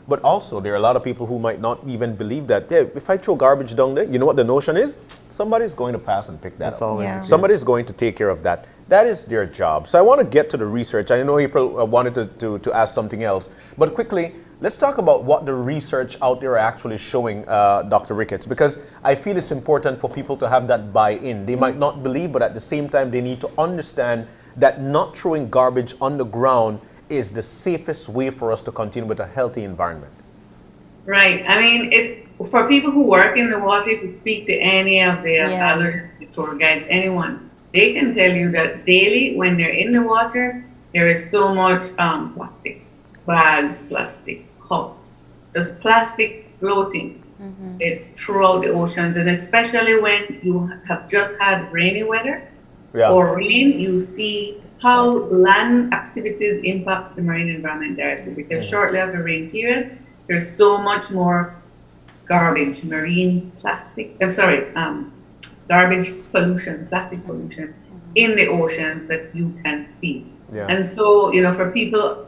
But also, there are a lot of people who might not even believe that, if I throw garbage down there, you know what the notion is? Somebody's going to pass and pick that up. Somebody's going to take care of that. That is their job. So I want to get to the research. I know April wanted to ask something else. But quickly, let's talk about what the research out there are actually showing, Dr. Ricketts, because I feel it's important for people to have that buy-in. They might not believe, but at the same time, they need to understand that not throwing garbage on the ground is the safest way for us to continue with a healthy environment. Right. I mean, it's for people who work in the water, to speak to any of the biologists, the tour guides, anyone, they can tell you that daily when they're in the water, there is so much plastic bags, plastic cups, just plastic floating. It's throughout the oceans, and especially when you have just had rainy weather or rain, you see how land activities impact the marine environment directly, because shortly after rain periods, there's so much more garbage, marine plastic, garbage pollution, plastic pollution in the oceans that you can see. And so, for people,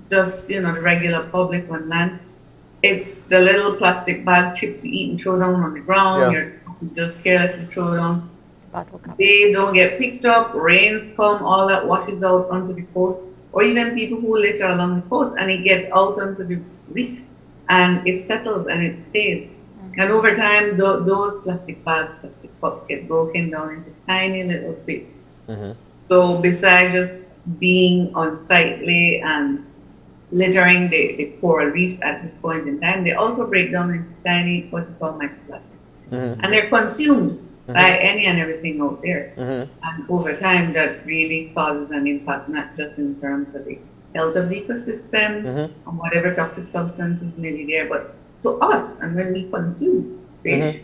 just, the regular public on land, it's the little plastic bag chips you eat and throw down on the ground, you just carelessly throw down. They don't get picked up, rains come, all that washes out onto the coast, or even people who litter along the coast, and it gets out onto the reef, and it settles and it stays. And over time, those plastic bags, plastic cups get broken down into tiny little bits. So besides just being unsightly and littering the coral reefs at this point in time, they also break down into tiny, what we call microplastics. And they're consumed by any and everything out there. And over time, that really causes an impact, not just in terms of the health of the ecosystem and whatever toxic substances may be there, but to us, and when we consume fish,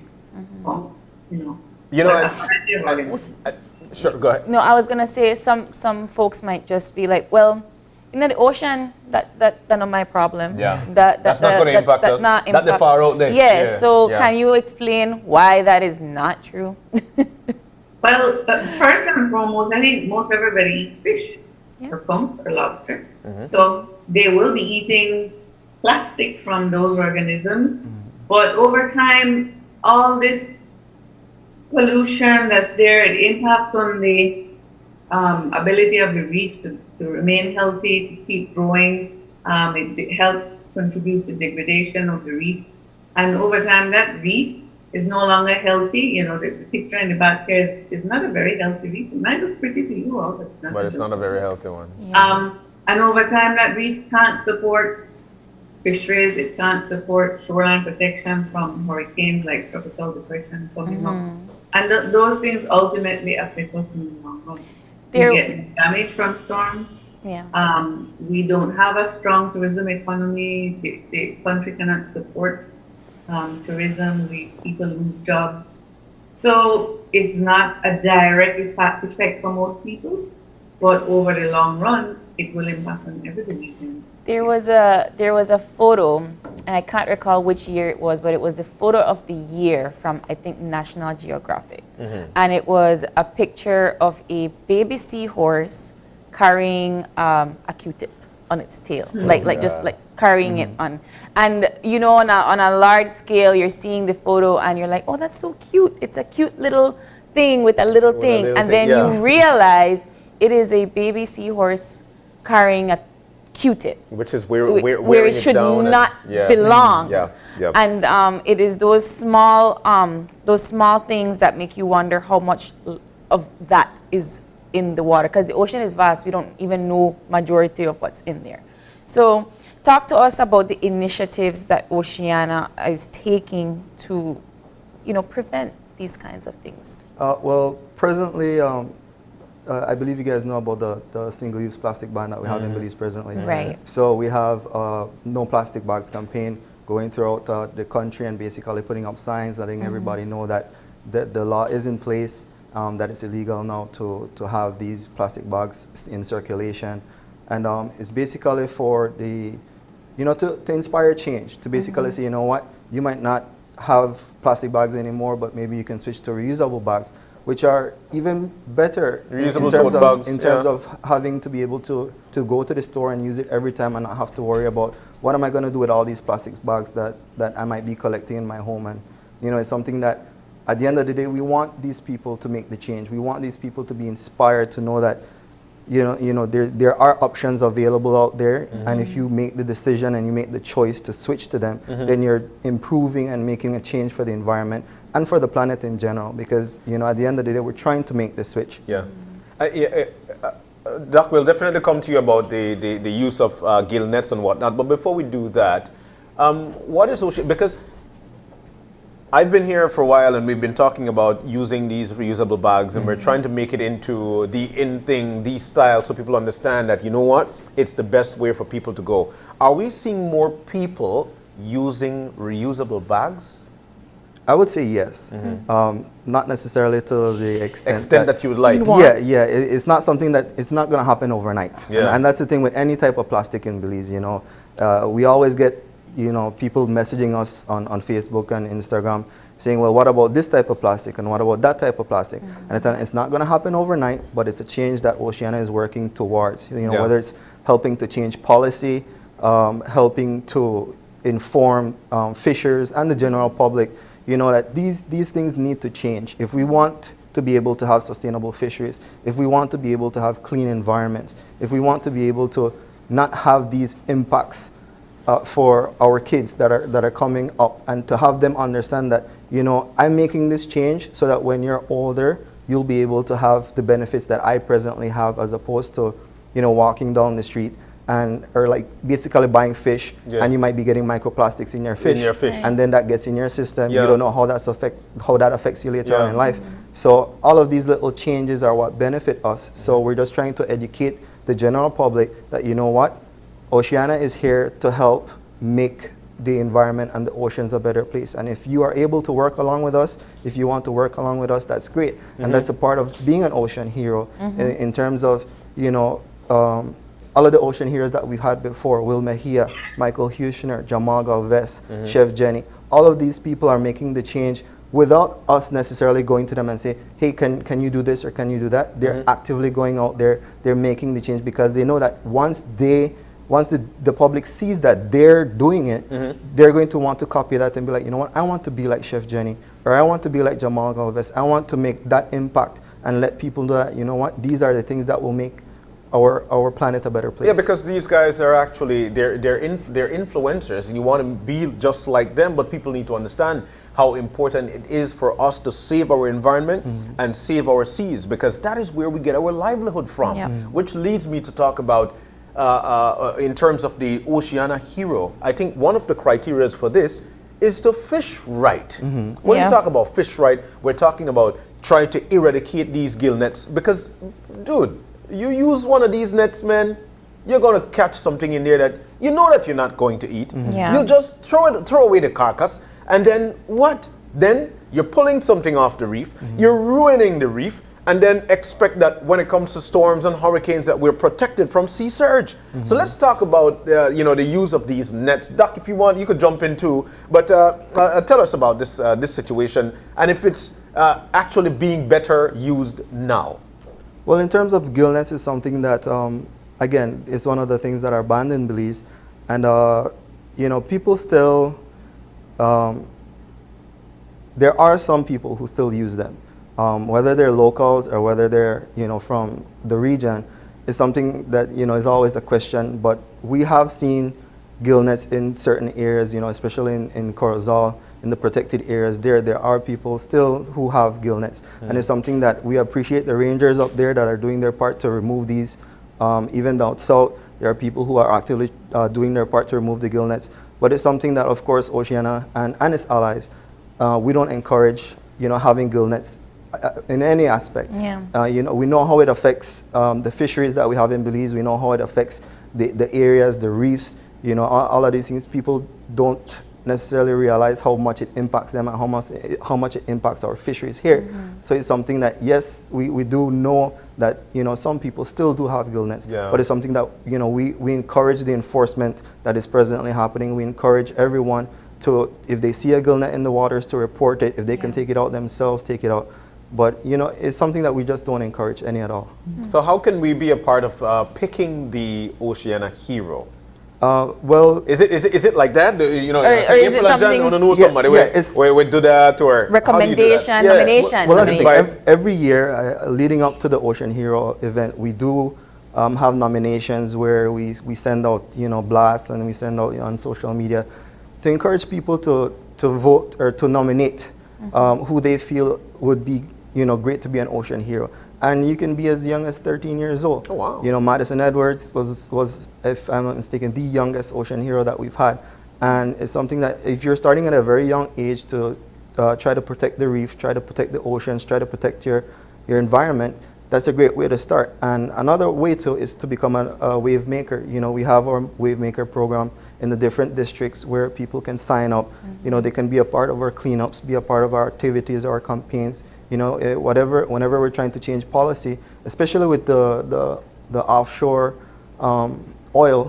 sure, go ahead. No, I was gonna say some folks might just be like, well, the ocean, that's not my problem. That's not going to impact us. That's the far out there. Yes. So can you explain why that is not true? Well, first and foremost, I think most everybody eats fish, or pump, or lobster. So they will be eating plastic from those organisms. But over time, all this pollution that's there, it impacts on the ability of the reef to remain healthy, to keep growing. It helps contribute to degradation of the reef. And over time, that reef is no longer healthy. The picture in the back here is not a very healthy reef. It might look pretty to you all, but it's not. But it's not a very healthy one. And over time, that reef can't support fisheries. It can't support shoreline protection from hurricanes like tropical depression coming up. And those things ultimately affect us in the long run. We get damage from storms. We don't have a strong tourism economy. The country cannot support tourism. People lose jobs. So it's not a direct effect for most people, but over the long run, it will impact on everybody. There was a photo, and I can't recall which year it was, but it was the photo of the year from, I think, National Geographic. And it was a picture of a baby seahorse carrying a Q-tip. on its tail, like just like carrying it on. And you know, on a large scale, you're seeing the photo and you're like, oh, that's so cute. It's a cute little thing with a little thing. And then you realize it is a baby seahorse carrying a Q-tip, which is where it should not belong. And it is those small things that make you wonder how much of that is in the water, because the ocean is vast. We don't even know majority of what's in there. So talk to us about the initiatives that Oceana is taking to, prevent these kinds of things. Well, presently, I believe you guys know about the single-use plastic ban that we have in Belize presently. Right. So we have No Plastic Bags campaign going throughout the country and basically putting up signs letting everybody know that the law is in place, that it's illegal now to have these plastic bags in circulation. And it's basically for the, to inspire change, to basically say, you know what, you might not have plastic bags anymore, but maybe you can switch to reusable bags, which are even better in terms of having to be able to go to the store and use it every time and not have to worry about what am I going to do with all these plastic bags that I might be collecting in my home. And it's something that at the end of the day, we want these people to make the change. We want these people to be inspired to know that there are options available out there, and if you make the decision and you make the choice to switch to them, then you're improving and making a change for the environment and for the planet in general, because at the end of the day, we're trying to make the switch. Doc, we'll definitely come to you about the use of gill nets and whatnot, but before we do that, what is Oceana? Because I've been here for a while and we've been talking about using these reusable bags, and we're trying to make it into the in thing, the style, so people understand that, it's the best way for people to go. Are we seeing more people using reusable bags? I would say yes. Not necessarily to the extent that you would like. It's not something that, it's not going to happen overnight. And that's the thing with any type of plastic in Belize, we always get people messaging us on Facebook and Instagram saying, well, what about this type of plastic and what about that type of plastic? And it's not going to happen overnight, but it's a change that Oceana is working towards, whether it's helping to change policy, helping to inform fishers and the general public, that these things need to change. If we want to be able to have sustainable fisheries, if we want to be able to have clean environments, if we want to be able to not have these impacts for our kids that are coming up, and to have them understand that, I'm making this change so that when you're older, you'll be able to have the benefits that I presently have, as opposed to, walking down the street or like basically buying fish, and you might be getting microplastics in your fish, and then that gets in your system. You don't know how that affects you later on in life. So all of these little changes are what benefit us. So we're just trying to educate the general public that, Oceana is here to help make the environment and the oceans a better place. And if you are able to work along with us, if you want to work along with us, that's great. And that's a part of being an ocean hero in terms of, all of the ocean heroes that we've had before, Will Mejia, Michael Hushner, Jamal Galvez, Chef Jenny, all of these people are making the change without us necessarily going to them and say, hey, can you do this or can you do that? They're actively going out there, they're making the change, because they know that once the public sees that they're doing it, they're going to want to copy that and be like, I want to be like Chef Jenny, or I want to be like Jamal Galvez. I want to make that impact and let people know that, these are the things that will make our planet a better place. Yeah, because these guys are actually, they're influencers, and you want to be just like them, but people need to understand how important it is for us to save our environment and save our seas, because that is where we get our livelihood from. Which leads me to talk about, in terms of the Oceana hero, I think one of the criteria for this is to fish right. When you talk about fish right, we're talking about trying to eradicate these gill nets, because, dude, you use one of these nets, man, you're going to catch something in there that you know that you're not going to eat. You just throw away the carcass, and then what? Then you're pulling something off the reef, you're ruining the reef, and then expect that when it comes to storms and hurricanes that we're protected from sea surge. So let's talk about the use of these nets. Doc, if you want, you could jump in too, but tell us about this situation, and if it's actually being better used now. Well, in terms of gill nets, is something that again, it's one of the things that are banned in Belize. And, you know, people still, there are some people who still use them. Whether they're locals or whether they're, you know, from the region, is something that, you know, is always the question. But we have seen gill nets in certain areas, you know, especially in Corozal, in the protected areas. There are people still who have gill nets. And it's something that we appreciate the rangers up there that are doing their part to remove these. Even down south, there are people who are actively doing their part to remove the gill nets. But it's something that, of course, Oceana and its allies, we don't encourage, you know, having gill nets in any aspect. Yeah. You know, we know how it affects the fisheries that we have in Belize. We know how it affects the areas, the reefs, you know, all of these things. People don't necessarily realize how much it impacts them and how much it impacts our fisheries here. So it's something that, yes, we do know that, you know, some people still do have gill nets, but it's something that, you know, we encourage the enforcement that is presently happening. We encourage everyone to, if they see a gill net in the waters, to report it. If they can take it out themselves, take it out. But, you know, it's something that we just don't encourage any at all. So how can we be a part of picking the Oceana hero? Well, is it like that? You know, or is it something? Want to know somebody. We do that, or recommendation, nomination. Well, that's the thing. Every year, leading up to the Ocean Hero event, we do have nominations where we send out, you know, blasts, and we send out, you know, on social media to encourage people to vote or to nominate who they feel would be, you know, great to be an ocean hero. And you can be as young as 13 years old. Oh, wow. You know, Madison Edwards was, if I'm not mistaken, the youngest ocean hero that we've had. And it's something that if you're starting at a very young age to try to protect the reef, try to protect the oceans, try to protect your environment, that's a great way to start. And another way is to become a wave maker. You know, we have our wave maker program in the different districts where people can sign up. You know, they can be a part of our cleanups, be a part of our activities, our campaigns. You know, whenever we're trying to change policy, especially with the offshore oil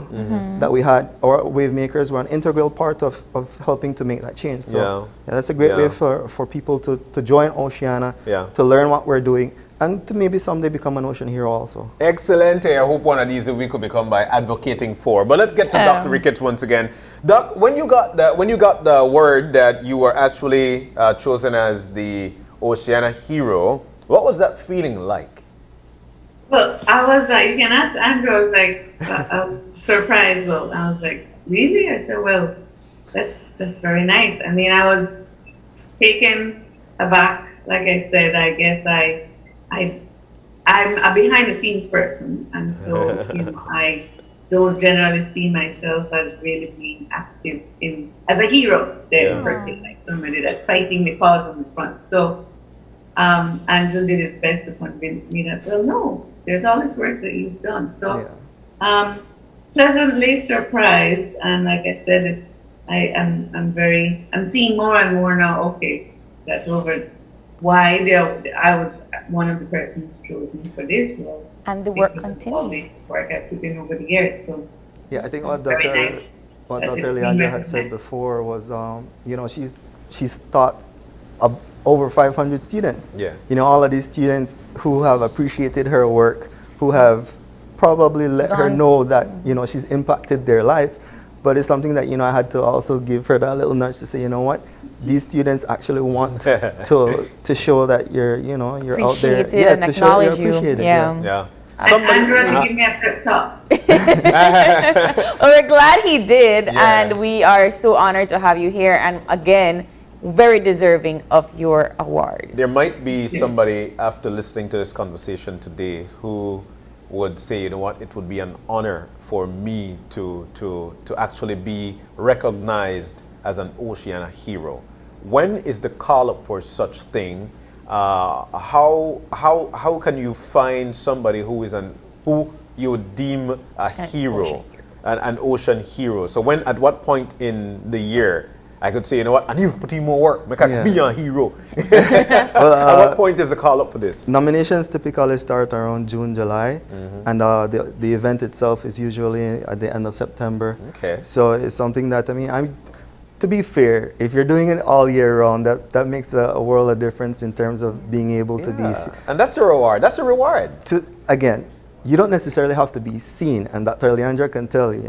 that we had, our wave makers were an integral part of helping to make that change. So that's a great way for people to join Oceana, to learn what we're doing, and to maybe someday become an ocean hero also. Excellent. I hope one of these we could become by advocating for. But let's get to Dr. Ricketts once again. Doc, when you got the word that you were actually chosen as the Oceana hero, what was that feeling like? Well, I was like, you can ask Andrew. I was like, I was surprised. Well, I was like, really? I said, well, that's very nice. I mean, I was taken aback. Like I said, I guess I'm a behind the scenes person, and so you know, I don't generally see myself as really being active as a hero there per se, like somebody that's fighting the cause on the front. So Andrew did his best to convince me that, well, no, there's all this work that you've done. So pleasantly surprised, and like I said, I'm seeing more and more now. Okay, that's over. Why I was one of the persons chosen for this role, and the work continues. All this work I've put in over the years. So I think what Dr. Leandra had said before was, you know, she's taught over 500 students. You know, all of these students who have appreciated her work, who have probably let her know that, you know, she's impacted their life. But it's something that, you know, I had to also give her that little nudge to say, you know what, these students actually want to show that you're out there, and to show you're acknowledge you. appreciated. Andrew, give me a pep talk. Well, we're glad he did, and we are so honored to have you here. And again, very deserving of your award. There might be somebody after listening to this conversation today who would say, you know what, it would be an honor for me to actually be recognized as an Oceana hero. When is the call up for such thing? How can you find somebody who you would deem a hero, an ocean hero? So at what point in the year I could say, you know what, I need to put in more work, I can be a hero. Well, at what point is the call up for this? Nominations typically start around June, July, and the event itself is usually at the end of September. Okay. So it's something that, I mean, to be fair, if you're doing it all year round, that makes a world of difference in terms of being able to be... And that's a reward. That's a reward. Again, you don't necessarily have to be seen, and Dr. Leandra can tell you,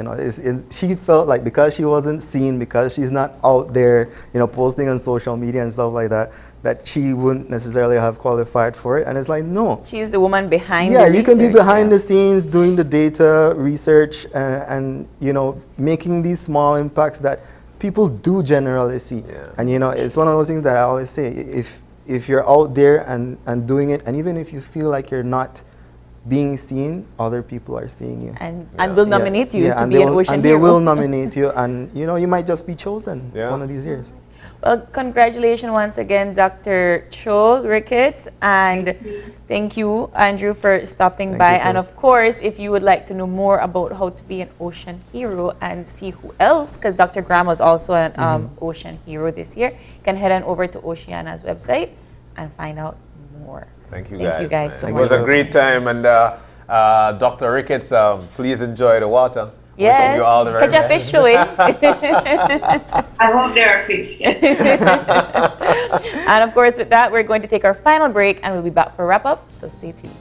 she felt like because she wasn't seen, because she's not out there, posting on social media and stuff like that, that she wouldn't necessarily have qualified for it. And it's like, no. She's the woman behind the research. Yeah, you can be behind the scenes doing the data research and making these small impacts that people do generally see. Yeah. And it's one of those things that I always say, if you're out there and doing it, and even if you feel like you're not being seen, other people are seeing you. And will nominate you to be an Ocean And hero. they will nominate you, and you might just be chosen one of these years. Well, congratulations once again, Dr. Cho Ricketts, and thank you, Andrew, for stopping by. And of course, if you would like to know more about how to be an ocean hero and see who else, because Dr. Graham was also an ocean hero this year, you can head on over to Oceana's website and find out more. Thank you guys so much. It was a great time, and Dr. Ricketts, please enjoy the water. Yeah, you all the very catch a fish showing. I hope there are fish, yes. And of course, with that, we're going to take our final break, and we'll be back for a wrap-up, so stay tuned.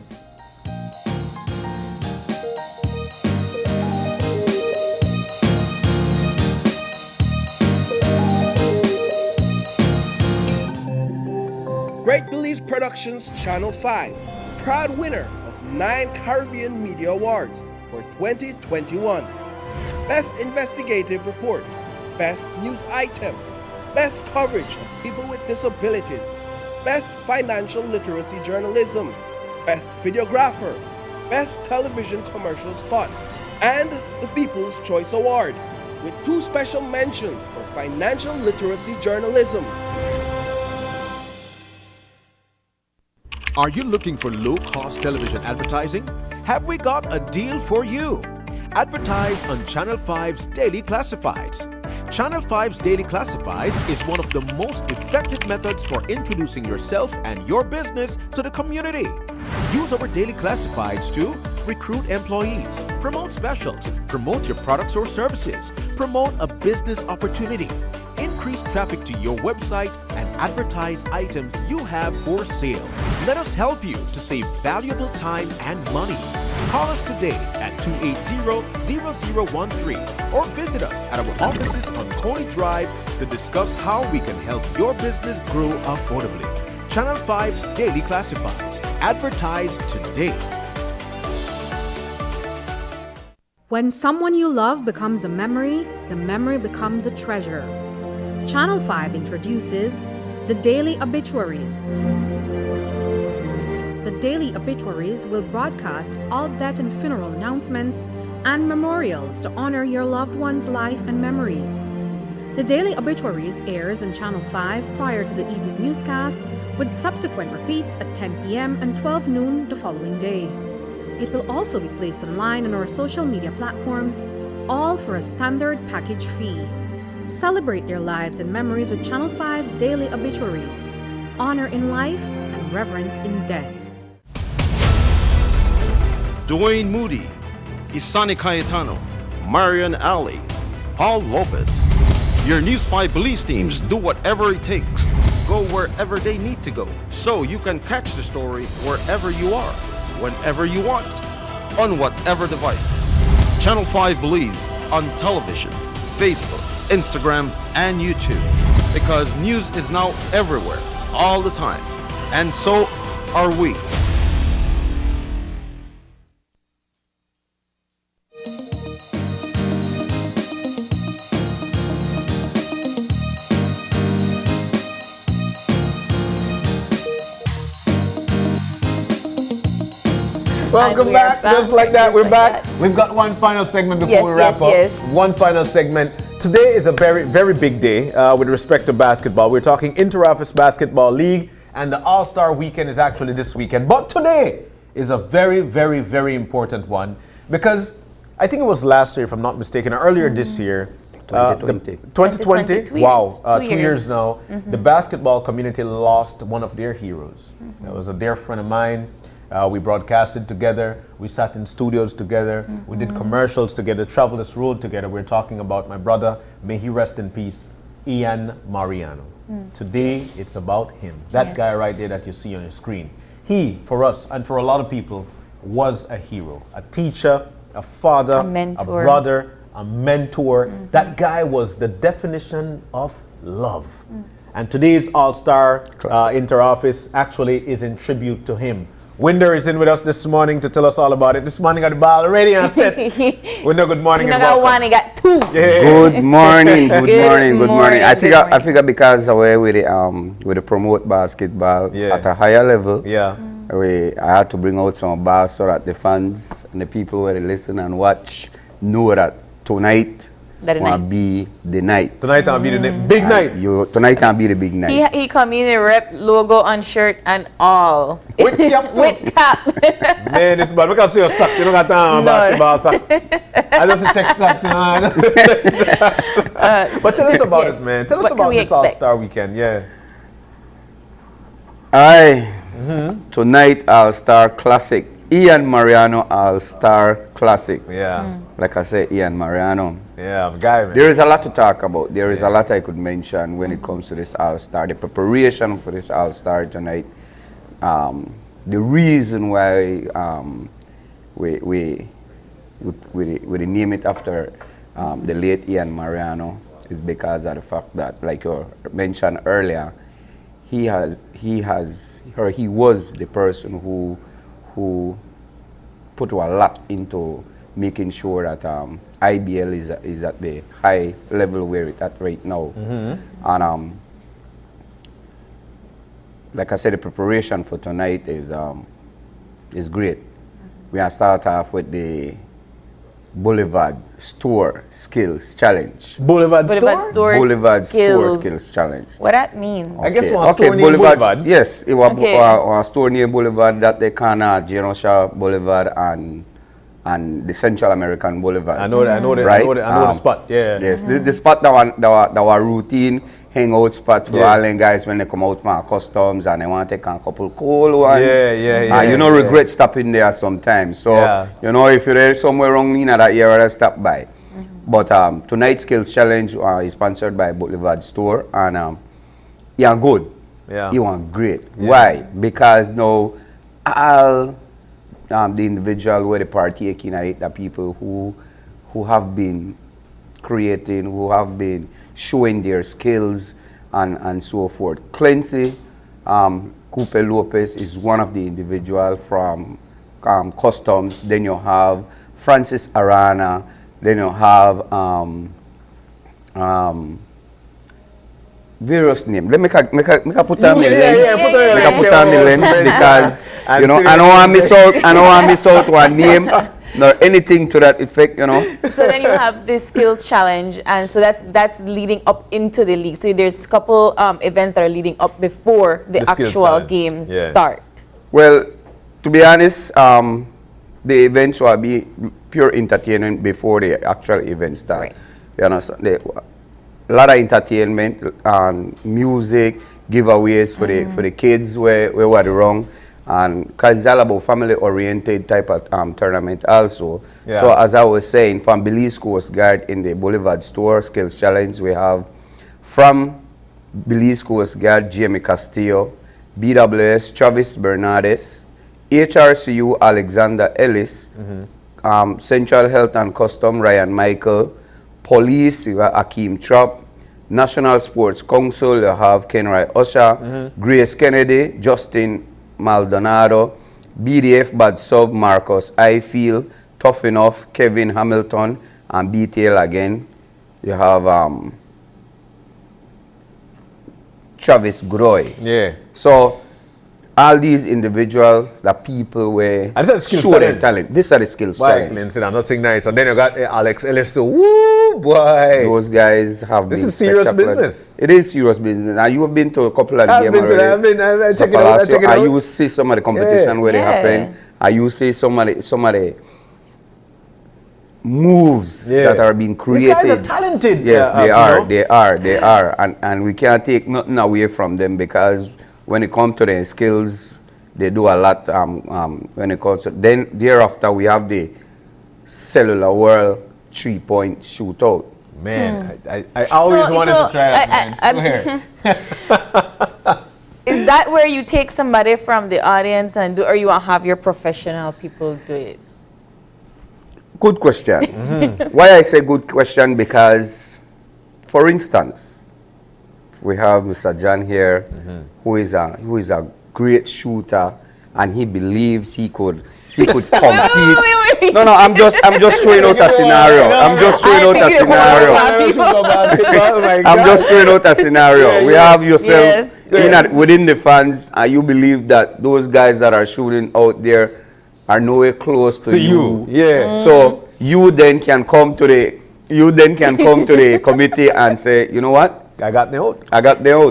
Great Belize Productions Channel 5, proud winner of 9 Caribbean Media Awards for 2021. Best Investigative Report, Best News Item, Best Coverage of People with Disabilities, Best Financial Literacy Journalism, Best Videographer, Best Television Commercial Spot, and the People's Choice Award, with 2 special mentions for Financial Literacy Journalism. Are you looking for low-cost television advertising? Have we got a deal for you? Advertise on Channel 5's Daily Classifieds. Channel 5's Daily Classifieds is one of the most effective methods for introducing yourself and your business to the community. Use our Daily Classifieds to recruit employees, promote specials, promote your products or services, promote a business opportunity, increase traffic to your website, and advertise items you have for sale. Let us help you to save valuable time and money. Call us today at 280-0013 or visit us at our offices on Coney Drive to discuss how we can help your business grow affordably. Channel 5's Daily Classifieds. Advertise today. When someone you love becomes a memory, the memory becomes a treasure. Channel 5 introduces the Daily Obituaries. The Daily Obituaries will broadcast all death and funeral announcements and memorials to honor your loved one's life and memories. The Daily Obituaries airs on Channel 5 prior to the evening newscast, with subsequent repeats at 10 p.m. and 12 noon the following day. It will also be placed online on our social media platforms, all for a standard package fee. Celebrate their lives and memories with Channel 5's Daily Obituaries. Honor in life and reverence in death. Dwayne Moody, Isani Cayetano, Marian Ali, Paul Lopez. Your News 5 Belize teams do whatever it takes. Go wherever they need to go, so you can catch the story wherever you are, whenever you want, on whatever device. Channel 5 Belize on television, Facebook, Instagram, and YouTube. Because news is now everywhere, all the time. And so are we. Welcome back. Just like that, we're back. We've got one final segment before we wrap up. One final segment. Today is a very, very big day with respect to basketball. We're talking Inter-Office Basketball League, and the All-Star Weekend is actually this weekend. But today is a very, very, very important one, because I think it was last year, if I'm not mistaken, or earlier this year. 2020. Wow, 2 years now. The basketball community lost one of their heroes. It was a dear friend of mine. We broadcasted together, we sat in studios together, we did commercials together, traveled this road together. We're talking about my brother, may he rest in peace, Ian Mariano. Today, it's about him. That guy right there that you see on your screen. He, for us, and for a lot of people, was a hero, a teacher, a father, A mentor. a brother, a mentor. That guy was the definition of love. And today's All-Star Inter-Office actually is in tribute to him. Winder is in with us this morning to tell us all about it. This morning got the ball ready and set. Winder, good morning. You and got welcome. one, he got two. Yeah. Good morning, good Good morning, good morning. I morning, figure, I figure because away with the promote basketball at a higher level. Yeah. I had to bring out some balls so that the fans and the people who listen and watch know that tonight will be the night. Tonight will be the big night. Tonight will be the big night. He come in a rep logo on shirt and all. With cap. With cap. Man, this bad. We can see your socks. You don't got time on basketball socks. I just check socks, you know. But tell us about it, man. Tell us about this All-Star weekend. Yeah. Tonight All-Star Classic. Ian Mariano All-Star Classic. Yeah. Like I said, Ian Mariano. Yeah, guy, man. There is a lot to talk about. There is a lot I could mention when it comes to this All-Star. The preparation for this All-Star tonight. The reason why we name it after the late Ian Mariano is because of the fact that, like you mentioned earlier, he was the person who put a lot into making sure that IBL is at the high level where it's at right now. And like I said, the preparation for tonight is great. We are start off with the Boulevard Store Skills Challenge. Boulevard Store Boulevard Skills. Store Skills Challenge. What that means? I guess one store near Boulevard. Yes, it was a store near Boulevard that they can General Shaw Boulevard and the Central American Boulevard. I know the spot. Yeah. Yes, the spot that was routine hangout spot for all them guys when they come out from customs and they want to take a couple cool ones. You know, regret stopping there sometimes. So you know, if you're there somewhere wrong in that area, stop by. But tonight's Skills Challenge is sponsored by Boulevard Store, and yeah, good. Yeah. You want great. Why? Because now all the individual where they partake in it, the people who have been creating, who have been showing their skills and so forth. Clancy Coupe Lopez is one of the individual from customs. Then you have Francis Arana. Then you have various names. Let me put on the lens because you know I don't want to miss out one name nor anything to that effect, you know. So then you have this skills challenge, and so that's leading up into the league. So there's a couple events that are leading up before the actual games start. Well, to be honest, the events will be pure entertainment before the actual event start. Right. You understand? A lot of entertainment and music, giveaways for the kids where we're wrong. And because it's all about family-oriented type of tournament also. Yeah. So as I was saying, from Belize Coast Guard in the Boulevard Store Skills Challenge, we have from Belize Coast Guard, Jamie Castillo, BWS, Travis Bernardes, HRCU, Alexander Ellis, Central Health and Custom, Ryan Michael, Police, you have Akeem Trop, National Sports Council, you have Kenry Usher, Grace Kennedy, Justin Maldonado, BDF Bad Sub, Marcus Ifield, Tough Enough, Kevin Hamilton, and BTL again. You have Travis Groy. Yeah. So all these individuals, the people where show their talent. These are the skills challenge. Nothing nice. And then you got Alex Ellis too. Woo, boy. Those guys have This been is serious spectacular. business. It is serious business. And you have been to a couple of games already. I've been check it out. I used to see some of the competition where they happen. I used to see some of the moves that are being created. These guys are talented. Yes, they are. And we can't take nothing away from them because when it comes to their skills, they do a lot. When it comes to then thereafter, we have the Cellular World 3-point shootout. Man, I always wanted to try that. Man. Go ahead. Is is that where you take somebody from the audience and do, or you want to have your professional people do it? Good question. Why I say good question? Because, for instance, we have Mr. John here, who is a great shooter, and he believes he could compete. No, I'm just throwing out a scenario. I'm just throwing out a scenario. I'm just throwing out a scenario. We have yourself within the fans, and you believe that those guys that are shooting out there are nowhere close to you. Yeah. So you then can come to the committee and say, you know what? I got the out.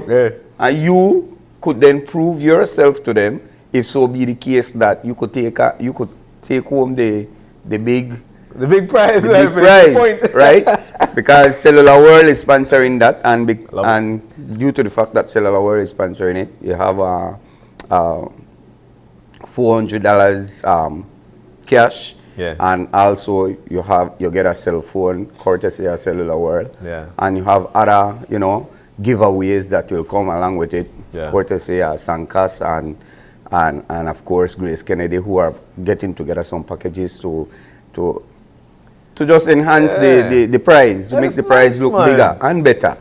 Yeah. And you could then prove yourself to them, if so be the case that you could take home the big prize, right? Because Cellular World is sponsoring that, and due to the fact that Cellular World is sponsoring it, you have $400 cash, and also you get a cell phone courtesy of Cellular World, and you have other giveaways that will come along with it, courtesy of Sankas and of course Grace Kennedy, who are getting together some packages to just enhance the prize, to make the prize look bigger and better.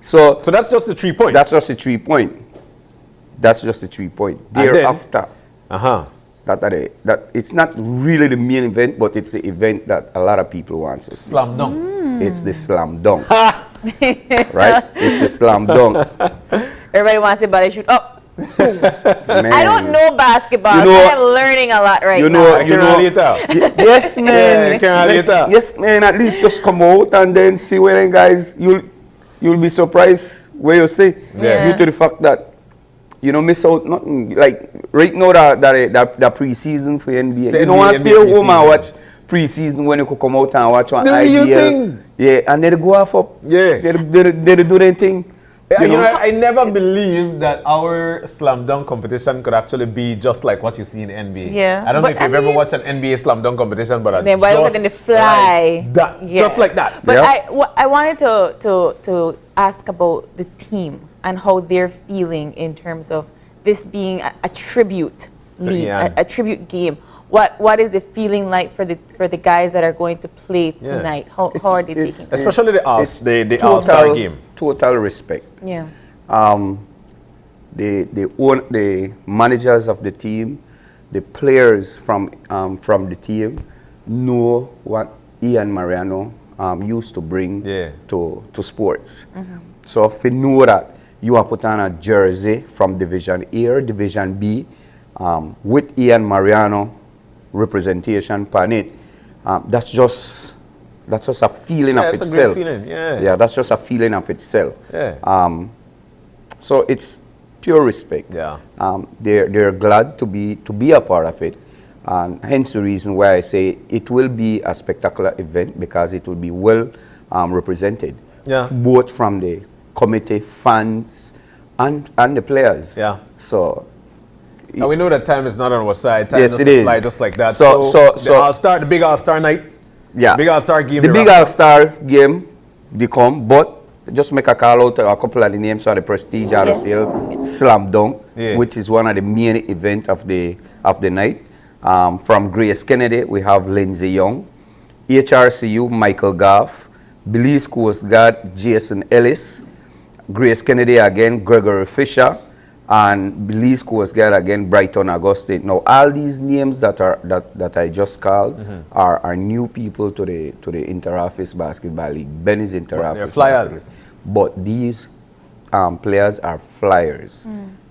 So that's just the 3 point. That's just the 3 point. Thereafter, that it's not really the main event, but it's the event that a lot of people want to see. Slam dunk. It's the slam dunk. Right? It's a slam dunk. Everybody wants to body shoot up. I don't know basketball, so I'm learning a lot now. Yes, man. Yes, man. At least just come out and then see where guys. You'll be surprised where you see. Due to the fact that miss out nothing. Like right now that pre-season for NBA. You don't want to stay home and watch pre-season when you could come out and watch on IDL. Yeah, and they go off up. Yeah, they do their thing. I never believed that our slam dunk competition could actually be just like what you see in NBA. Yeah. I don't know if you've ever watched an NBA slam dunk competition, but then why look at the fly? Just like that. But I wanted to ask about the team and how they're feeling in terms of this being a tribute league, a tribute game. What is the feeling like for the guys that are going to play tonight? How are they taking it? Especially the All-Star game. Total respect. Yeah. The managers of the team, the players from the team know what Ian Mariano used to bring to sports. So if you know that you are put on a jersey from Division A or Division B with Ian Mariano representation on it, that's just a feeling of itself. It's a great feeling. Yeah, that's just a feeling of itself. Yeah. So it's pure respect. Yeah. They're glad to be a part of it, and hence the reason why I say it will be a spectacular event, because it will be well represented. Yeah. Both from the committee, fans, and the players. Yeah. So. And we know that time is not on our side. Time Yes, it is. fly just like that. So the big All-Star night. Yeah. Big All-Star game. The big All-Star game, they come, but just make a call out to a couple of the names of the prestige out of sales. Slam dunk, which is one of the main event of the night. From Grace Kennedy, we have Lindsey Young. HRCU, Michael Goff. Belize Coast Guard, Jason Ellis. Grace Kennedy again, Gregory Fisher. And Belize Coast Guard again, Brighton Augustine. Now, all these names that I just called are new people to the Inter-Office Basketball League. Benny's Inter-Office. They're flyers. But these players are flyers.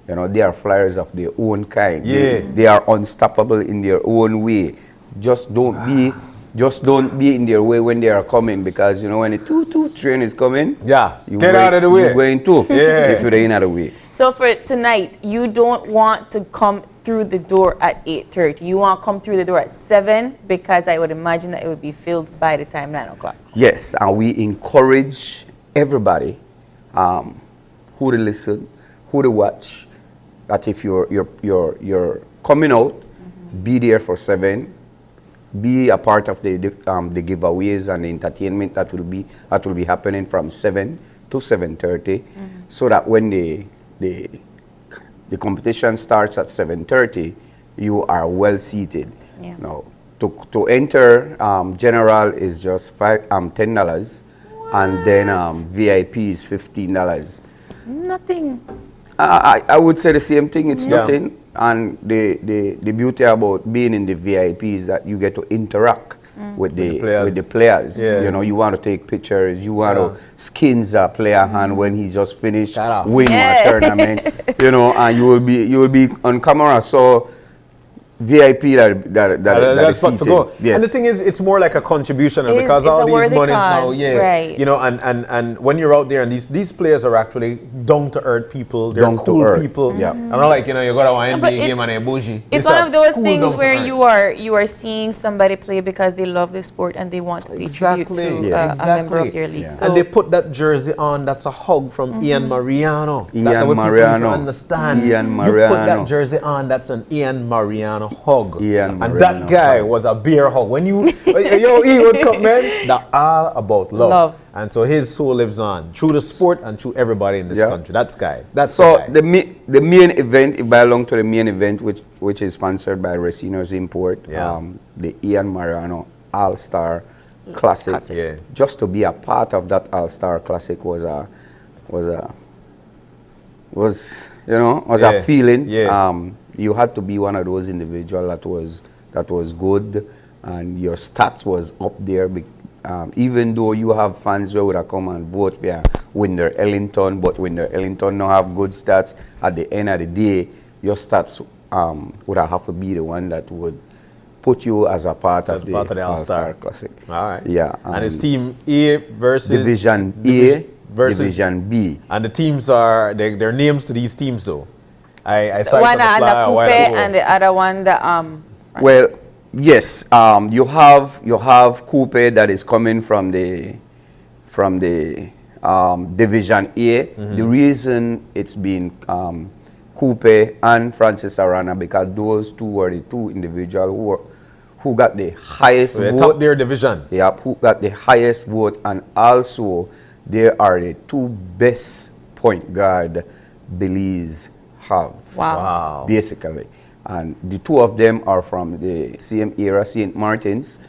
They are flyers of their own kind. They are unstoppable in their own way. Just don't be in their way when they are coming, because when the 2-2 train is coming, get out of the way. You're going to if you're in the way. So for tonight, you don't want to come through the door at 8:30. You want to come through the door at 7, because I would imagine that it would be filled by the time 9 o'clock. Yes, and we encourage everybody who to listen, who to watch, that if you're coming out, be there for 7. Be a part of the giveaways and the entertainment that will be happening from 7 to 7:30, so that when the the competition starts at 7:30, you are well seated. Yeah. Now, to enter, general is just $10, and then VIP is $15. Nothing. I would say the same thing. It's Yeah. nothing. And the beauty about being in the VIP is that you get to interact with the players. Yeah. You know, you want to take pictures. You want to skins a player hand when he just finished winning a tournament. You know, and you will be on camera. So VIP that is spot for seated. go. Yes. And the thing is, it's more like a contribution, and because It's all a these worthy monies now, cause, yeah, right. you know, and when you're out there, and these players are actually down to earth people, they're Down to cool earth, people. yeah. I'm not like, you know, you go to an But NBA game and they're bougie. It's These one are of those cool things down to where earth. you are seeing somebody play because they love the sport and they want to pay tribute to a member of their league. So And they put that jersey on. That's a hug from Ian Mariano. Ian That's what people Mariano. need to understand. Ian You put Mariano. that jersey on. That's an Ian Mariano hug. Ian And Mariano that guy was a beer hug. When you, yo, E, what's up, man? They're all about love. Love. And so his soul lives on through the sport and through everybody in this country. That's guy. That's so the guy. the main event, if I belong to the main event, which is sponsored by Racino's Import, the Ian Mariano All-Star Classic. Yeah. Just to be a part of that All-Star Classic was a feeling. Yeah. You had to be one of those individuals that was good, and your stats was up there. Even though you have fans who would have come and vote for Winder Ellington, but Winder Ellington don't have good stats, at the end of the day, your stats would have to be the one that would put you as a part of the All-Star Classic. All right. Yeah. And it's Team A versus Division A versus Division B. And the teams are their names to these teams though. I saw it one on the flyer a the while coupe ago. and the other one the Well, yes. You have coupe that is coming from the Division A. The reason it's been coupe and Francis Arana because those two were the two individuals who got the highest vote. Top their division. Yeah, who got the highest vote, and also they are the two best point guard Belize have. Wow. Basically. And the two of them are from the same era, St. Martin's.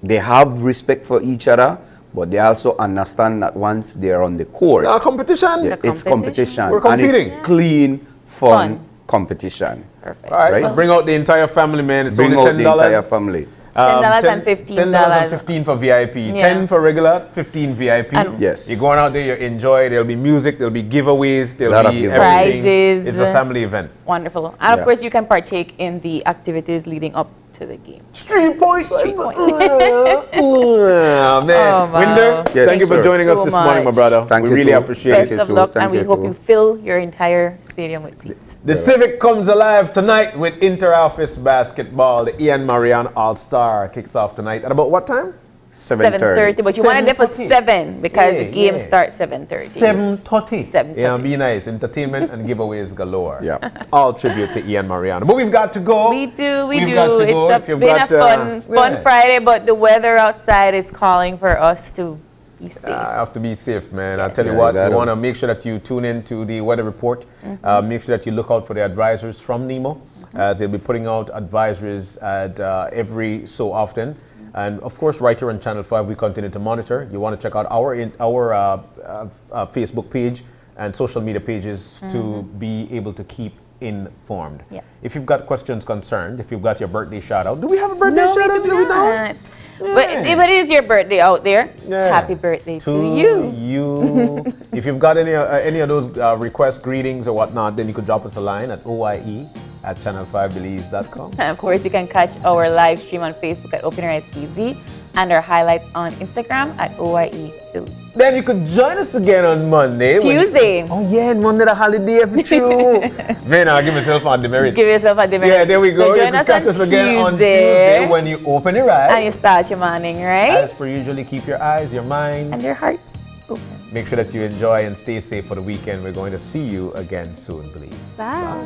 They have respect for each other, but they also understand that once they're on the court, competition. It's competition. We're competing. And it's clean, fun competition. Perfect. All right, so bring out the entire family, man. It's Bring only out $10. the entire family. $10 and $15. $10 and $15 for VIP. Yeah. 10 for regular, 15 VIP. And yes. You're going out there, you enjoy. There'll be music, there'll be giveaways, Lot there'll of be giveaways. everything. Prizes. It's a family event. Wonderful. And of Yeah. course you can partake in the activities leading up to the game. Street point. Street point. Man. Oh, wow. Winder, Yes, thank you for sir. joining us So this morning, my much. brother. Thank we you really too. appreciate Best it. of luck, and we Thank hope you you too. fill your entire stadium with seats. The Civic comes alive tonight with inter-office basketball. The Ian Mariano All-Star kicks off tonight. At about what time? 7:30, but you wanted it for 7:30. 7 because Yeah, the game yeah. starts 7:30. 7:30. 7:30. Yeah, be nice. Entertainment and giveaways galore. Yeah. All tribute to Ian Mariano. But we've got to go. We do. We've got to go. If It's you've been got, a fun yeah. Friday, but the weather outside is calling for us to be safe. I have to be safe, man. I'll tell you Yeah, what, you you gotta. want to make sure that you tune in to the weather report. Make sure that you look out for the advisors from NEMO, as they'll be putting out advisories at every so often. And of course, right here on Channel 5, we continue to monitor. You want to check out our Facebook page and social media pages to be able to keep informed. Yeah. If you've got questions concerned, if you've got your birthday shout out, do we have a birthday No, shout we out? do Do we not. know? But if it is your birthday out there, Yeah. happy birthday to you. you. If you've got any of those requests, greetings, or whatnot, then you could drop us a line at oie@channel5belize.com. And of course, you can catch our live stream on Facebook at Open Your Eyes EZ and our highlights on Instagram at OIE Belize. Then you could join us again on Monday. Tuesday. Oh yeah, and Monday the holiday for true. Man, I'll give myself on demerit. Give yourself a demerit. Yeah, there we go. So You join can us catch on us again on Tuesday Tuesday when you open your eyes. and you start your morning, right? As per usually, keep your eyes, your minds, And your hearts open. make sure that you enjoy and stay safe for the weekend. We're going to see you again soon, please. Bye.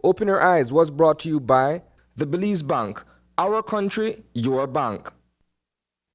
Open Your Eyes was brought to you by the Belize Bank, our country, your bank.